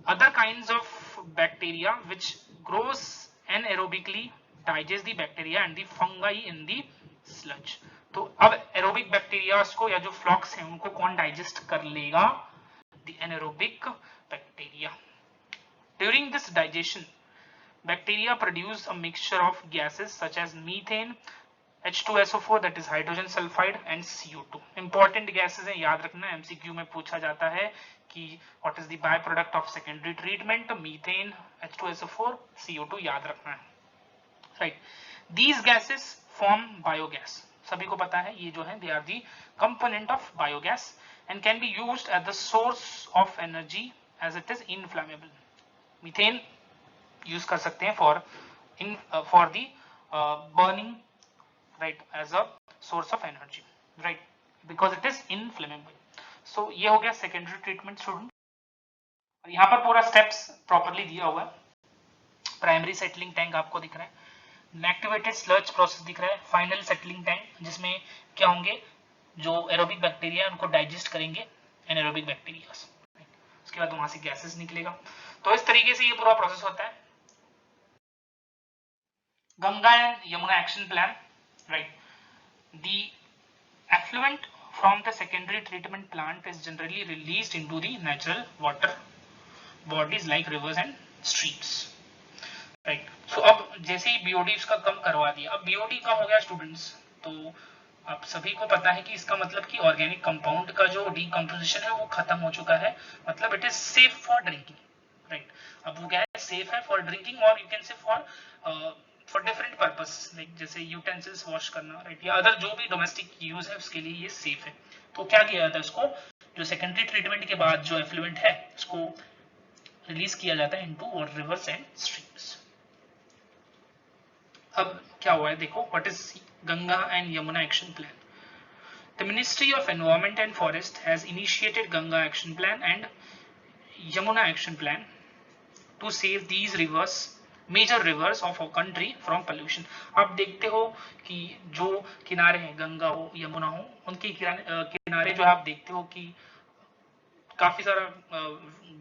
other kinds of bacteria which grows anaerobically digest the bacteria and the fungi in the sludge. तो अब aerobic bacterias को या जो फ्लॉक्स हैं उनको कौन डाइजेस्ट कर लेगा? the anaerobic bacteria. During this digestion, bacteria produce a mixture of gases such as methane, H2SO4 that is hydrogen sulfide and CO2. Important gases हैं, याद रखना, MCQ में पूछा जाता है कि what is the byproduct of secondary treatment? Methane, H2SO4, CO2 याद रखना है. Right. These gases form biogas. सभी को पता है ये जो है they are the component of biogas and can be used as the source of energy as it is inflammable. Methane use कर सकते हैं for the burning, right, as a source of energy, right, because it is inflammable. So ये हो गया secondary treatment student. और यहाँ पर पूरा steps properly दिया हुआ है. प्राइमरी सेटलिंग टैंक आपको दिख रहा है, इनएक्टिवेटेड स्लज प्रोसेस दिख रहा है, फाइनल सेटलिंग टैंक जिसमें क्या होंगे, जो एरोबिक बैक्टीरिया उनको डाइजेस्ट करेंगे एनाएरोबिक बैक्टीरिया, उसके बाद वहां से गैसेस निकलेगा. तो इस तरीके से ये पूरा प्रोसेस होता है. Ganga and Yamuna action plan, right. The effluent from the secondary treatment plant is generally released into the natural water bodies like rivers and streams. Right. So अब जैसे ही बीओडी उसका कम करवा दिया, अब बीओडी कम हो गया स्टूडेंट्स, तो आप सभी को पता है कि इसका मतलब कि ऑर्गेनिक कंपाउंड का जो डीकंपोजिशन है वो खत्म हो चुका है, मतलब it is safe for drinking, right. अब वो क्या है, सेफ है फॉर ड्रिंकिंग और यू कैन से फॉर डिफरेंट पर्पस, लाइक जैसे यूटेंसिल्स वॉश करना, राइट, या अदर जो भी डोमेस्टिक यूज है उसके लिए ये सेफ है. तो क्या किया जाता है, इसको जो सेकेंडरी ट्रीटमेंट के बाद जो एफ्लुएंट है उसको रिलीज किया जाता है इनटू रिवर्स एंड स्ट्रीम्स. अब क्या हुआ है देखो, what is Ganga and Yamuna action plan. The ministry of environment and forest has initiated Ganga action plan and Yamuna action plan to save these rivers, major rivers of our country from pollution. आप देखते हो कि जो किनारे हैं, गंगा हो यमुना हो, उनके किनारे जो आप देखते हो कि काफी सारा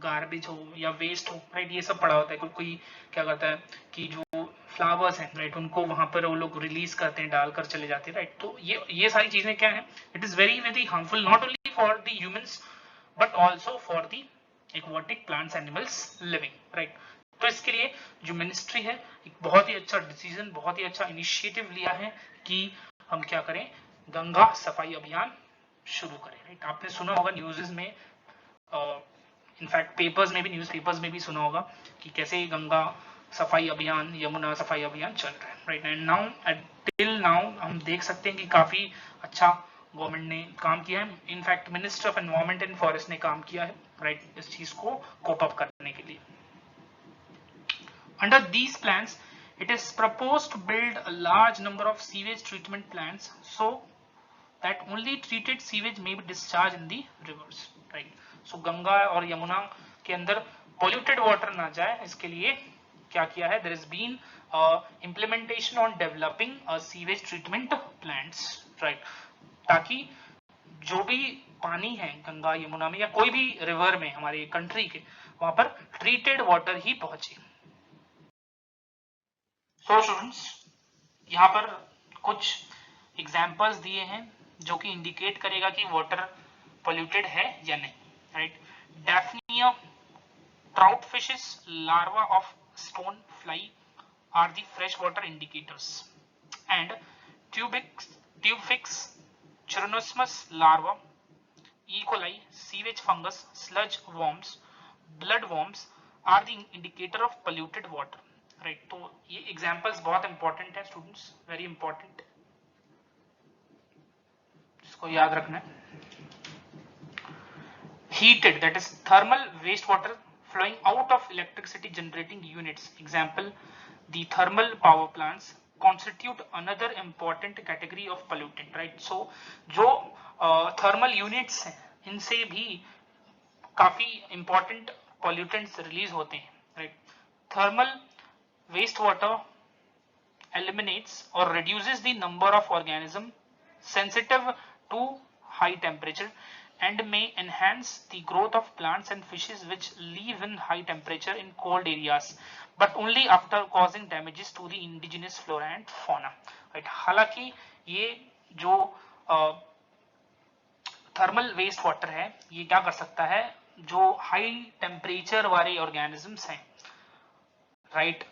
गार्बेज हो या वेस्ट हो, राइट, ये सब पड़ा होता है. कोई क्या करता है कि जो फ्लावर्स हैं, राइट, उनको वहां पर वो लोग रिलीज करते हैं, डालकर चले जाते हैं, राइट. तो ये सारी चीजें क्या है, it is very very harmful not only for the humans but also for the aquatic plants animals living, right. तो इसके लिए जो मिनिस्ट्री है एक बहुत ही अच्छा डिसीजन, बहुत ही अच्छा इनिशिएटिव लिया है कि हम क्या करें, गंगा सफाई अभियान शुरू करें, राइट. आपने सुना होगा न्यूज़ में, इनफैक्ट पेपर्स में भी, न्यूज पेपर्स में भी सुना होगा कि कैसे गंगा सफाई अभियान, यमुना सफाई अभियान चल रहा है, right. And now till now हम देख सकते हैं कि काफी अच्छा गवर्नमेंट ने काम किया है. In fact minister of environment and forest ने काम किया है, राइट, इस चीज को कोप अप करने के लिए. Under these plans it is proposed to build a large number of sewage treatment plants so that only treated sewage may be discharged in the rivers, right. So Ganga और यमुना के अंदर polluted water ना जाए, इसके लिए क्या किया है, there has been implementation on developing a sewage treatment plants, right, ताकि जो भी पानी है गंगा यमुना में या कोई भी रिवर में हमारे कंट्री के, वहां पर ट्रीटेड वाटर ही पहुंचे. सो स्टूडेंट्स, यहाँ पर कुछ एग्जाम्पल्स दिए हैं जो कि इंडिकेट करेगा कि वाटर पोल्यूटेड है या नहीं, right. Daphnia trout fishes larva of stone fly are the fresh water indicators and tubifex chironomus larva, E. coli, sewage fungus, sludge worms, blood worms are the indicator of polluted water, right. तो ये examples बहुत important है students, very important, इसको याद रखना है. Heated, that is thermal wastewater flowing out of electricity generating units, example the thermal power plants constitute another important category of pollutant, right. So जो thermal units हैं इनसे भी काफी इंपॉर्टेंट पॉल्यूटेंट्स रिलीज होते हैं, right. Thermal waste water eliminates or reduces the number of organisms sensitive to high temperature. and may enhance the growth of plants and fishes which live in high temperature in cold areas, but only after causing damages to the indigenous flora and fauna. Right? हालांकि ये जो thermal waste water है, ये क्या कर सकता है, जो हाई टेम्परेचर वाले ऑर्गेनिजम्स हैं, राइट,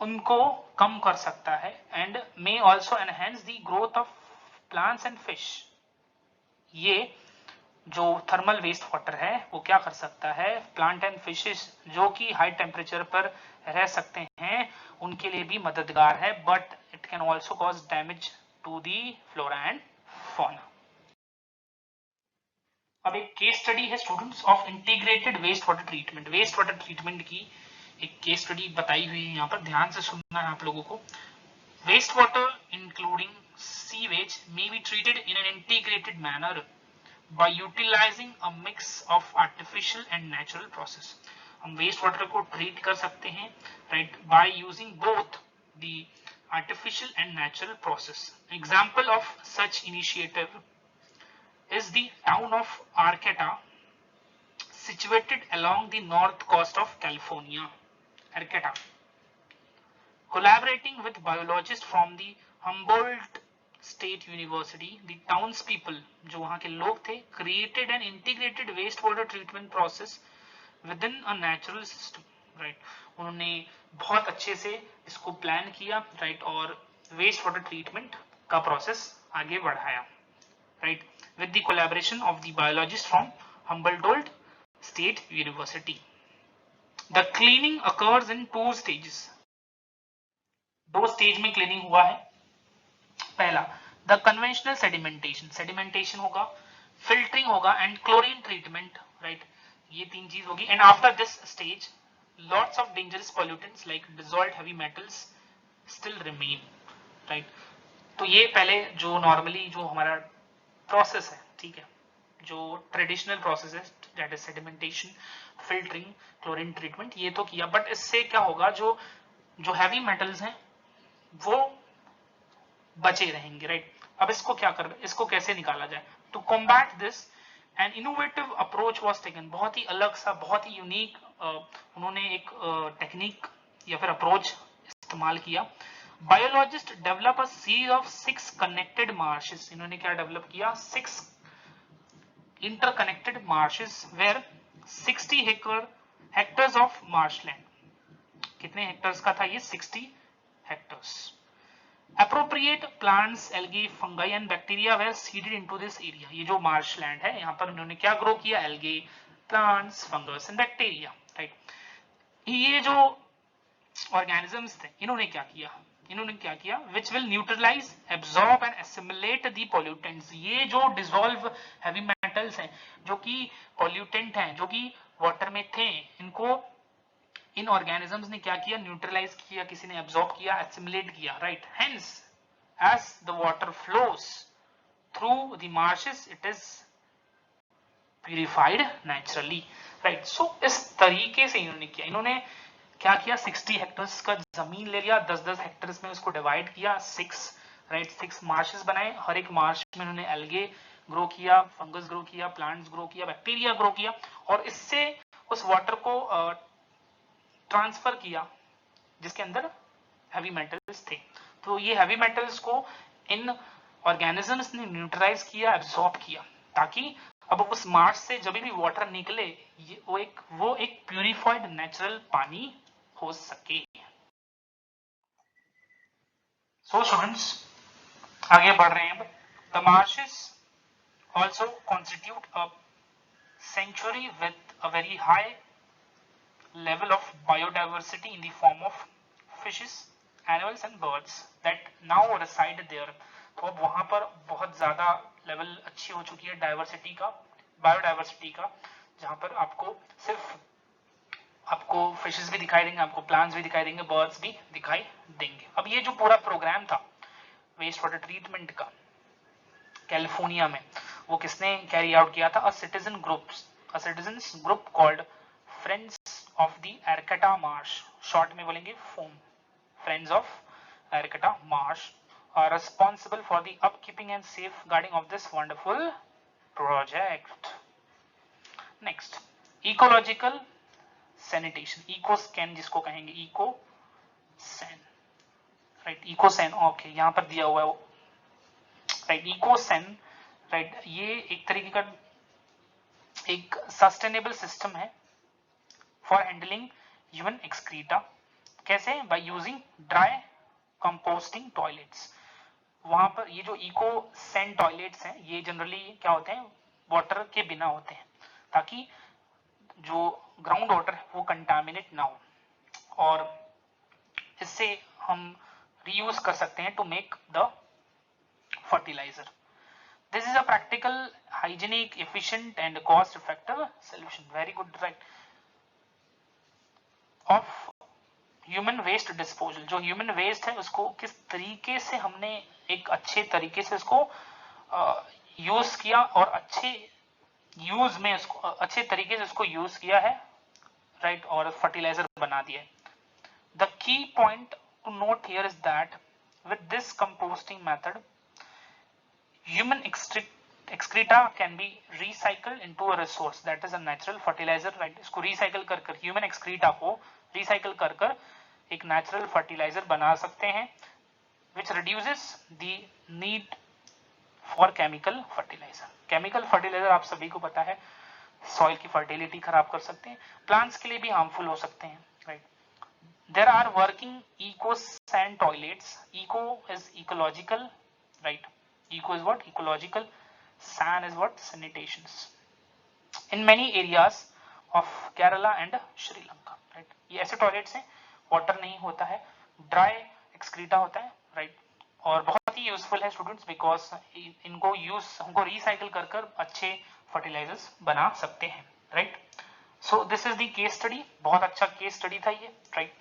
उनको कम कर सकता है, and may also enhance the growth of plants and fish. ये जो थर्मल वेस्ट वाटर है वो क्या कर सकता है, प्लांट एंड फिशेस जो कि हाई टेम्परेचर पर रह सकते हैं उनके लिए भी मददगार है, but it can also cause damage to the flora and fauna. अब एक केस स्टडी है students of integrated waste water treatment. Waste water treatment की एक केस स्टडी बताई हुई है, यहाँ पर ध्यान से सुनना है आप लोगों को. Waste water including sewage may be treated in an integrated manner by utilizing a mix of artificial and natural process. हम वेस्ट वाटर को ट्रीट कर सकते हैं, right, by using both the artificial and natural process. Example of such initiative is the town of Arcata, situated along the north coast of California. Arcata, collaborating with biologists from the Humboldt State University, the townspeople, जो वहां के लोग थे, created an integrated wastewater treatment process within a natural system. Right? उन्होंने बहुत अच्छे से इसको प्लान किया, राइट, और वेस्ट वाटर ट्रीटमेंट का प्रोसेस आगे बढ़ाया, right, with the collaboration of the biologists from Humboldt State University. The cleaning occurs in 2 stages. 2 stage में क्लीनिंग हुआ है. पहला, द कन्वेंशनल सेडिमेंटेशन, सेडिमेंटेशन होगा, फिल्टरिंग होगा एंड क्लोरीन ट्रीटमेंट, राइट, ये 3 चीज होगी. And after this stage lots of dangerous pollutants like dissolved heavy metals still remain, right. तो ये पहले जो नॉर्मली जो हमारा प्रोसेस है, ठीक है, जो ट्रेडिशनल प्रोसेस है, that is sedimentation, filtering, chlorine treatment, ये तो किया, बट इससे क्या होगा, जो हैवी मेटल्स हैं वो बचे रहेंगे, राइट. अब इसको क्या कर, इसको कैसे निकाला जाए? To combat this an innovative approach was taken. बहुत ही अलग सा, बहुत ही यूनिक उन्होंने एक टेक्निक या फिर अप्रोच इस्तेमाल किया. Biologist develop a series of 6 connected marshes. इन्होंने क्या डेवलप किया? 6 interconnected marshes where 60 hectares of marshland. कितने हेक्टर्स का था ये? 60 hectares. Appropriate plants, algae, fungi and bacteria were seeded into this area. ये जो मार्शलैंड है, यहाँ पर इन्होंने क्या ग्रो किया? Algae, plants, fungus and bacteria, right. ये जो ऑर्गेनिजम्स थे, इन्होंने क्या किया? Which will neutralize, absorb and assimilate the pollutants. ये जो dissolve heavy metals हैं, जो कि pollutant हैं, जो कि वाटर में थे, इनको इन ऑर्गेनिजम्स ने क्या किया? न्यूट्रलाइज किया, किसी ने एब्जॉर्ब किया, एसिमुलेट किया, right. Hence as the water flows through the marshes it is purified naturally, right. So इस तरीके से इन्होंने क्या किया? 60 हेक्टर्स का जमीन ले लिया, 10-10 हेक्टर्स में उसको डिवाइड किया, 6 मार्शेस बनाए. हर एक मार्श में उन्होंने एल्गे ग्रो किया, फंगस ग्रो किया, प्लांट्स ग्रो किया, बैक्टीरिया ग्रो किया, और इससे उस वाटर को ट्रांसफर किया जिसके अंदर हैवी मेटल्स थे. तो ये हैवी मेटल्स को इन ऑर्गेनिजम्स ने न्यूट्रलाइज किया, एब्सॉर्ब किया, ताकि अब उस मार्श से जब भी वाटर निकले वो एक प्यूरिफाइड नेचुरल पानी हो सके. सो स्टूडेंट्स, आगे बढ़ रहे हैं. The marshes also constitute a sanctuary with a very high level of biodiversity in the form of fishes, animals and birds that now reside there. तो अब वहां पर बहुत ज्यादा लेवल अच्छी हो चुकी है डाइवर्सिटी का, बायोडाइवर्सिटी का, जहां पर आपको फिशेस भी दिखाई देंगे, आपको प्लांट्स भी दिखाई देंगे, बर्ड्स भी दिखाई देंगे. अब ये जो पूरा प्रोग्राम था वेस्ट वाटर ट्रीटमेंट का कैलिफोर्निया में, वो किसने कैरी आउट किया था? A citizens group called friends of the Arcata Marsh, short में बोलेंगे FOAM, Friends of Arcata Marsh, are responsible for the upkeeping and safeguarding of this wonderful project. Next, ecological sanitation, EcoSan जिसको कहेंगे, EcoSan, right, EcoSan, okay, यहाँ पर दिया हुआ है वो, राइट, EcoSan, राइट, ये एक तरीके का एक सस्टेनेबल सिस्टम है फॉर हैंडलिंग ह्यूमन एक्सक्रीटा. कैसे? By using dry composting toilets. वहां पर ये जो EcoSan टॉयलेट्स हैं, ये जनरली क्या होते हैं, वाटर के बिना होते हैं, ताकि जो ग्राउंड वाटर है वो कंटामिनेट ना हो, और इससे हम रीयूज कर सकते हैं to make the fertiliser. This is a practical, hygienic, efficient and cost-effective solution. Very good, right? Of human waste disposal. जो human waste है उसको किस तरीके से हमने एक अच्छे तरीके से उसको यूज किया और अच्छे यूज में उसको अच्छे तरीके से उसको यूज किया है, राइट, और फर्टिलाइजर बना दिया है. The key point to note here is that with this composting method, human excreta can be recycled into a resource that is a natural fertilizer, right? इसको recycle कर कर human excreta को recycle कर कर एक natural fertilizer बना सकते हैं, which reduces the need for chemical fertilizer. Chemical fertilizer आप सभी को पता है soil की fertility खराब कर सकते हैं, plants के लिए भी harmful हो सकते हैं, right? There are working EcoSan toilets. Eco is ecological, right? Eco is what? Ecological. San is what? Sanitations. In many areas of Kerala and Sri Lanka, right? ये ऐसे टॉयलेट्स हैं, वाटर नहीं होता है, ड्राई एक्सक्रीटा होता है, right, और बहुत ही यूजफुल है स्टूडेंट्स, बिकॉज हमको रिसाइकिल कर कर अच्छे फर्टिलाइजर्स बना सकते हैं, right. So this is the case study. बहुत अच्छा केस स्टडी था ये, राइट.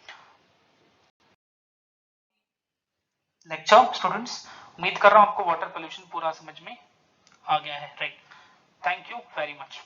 लेक्चर स्टूडेंट्स, उम्मीद कर रहा हूं आपको वाटर पोल्यूशन पूरा समझ में आ गया है, right. Thank you very much.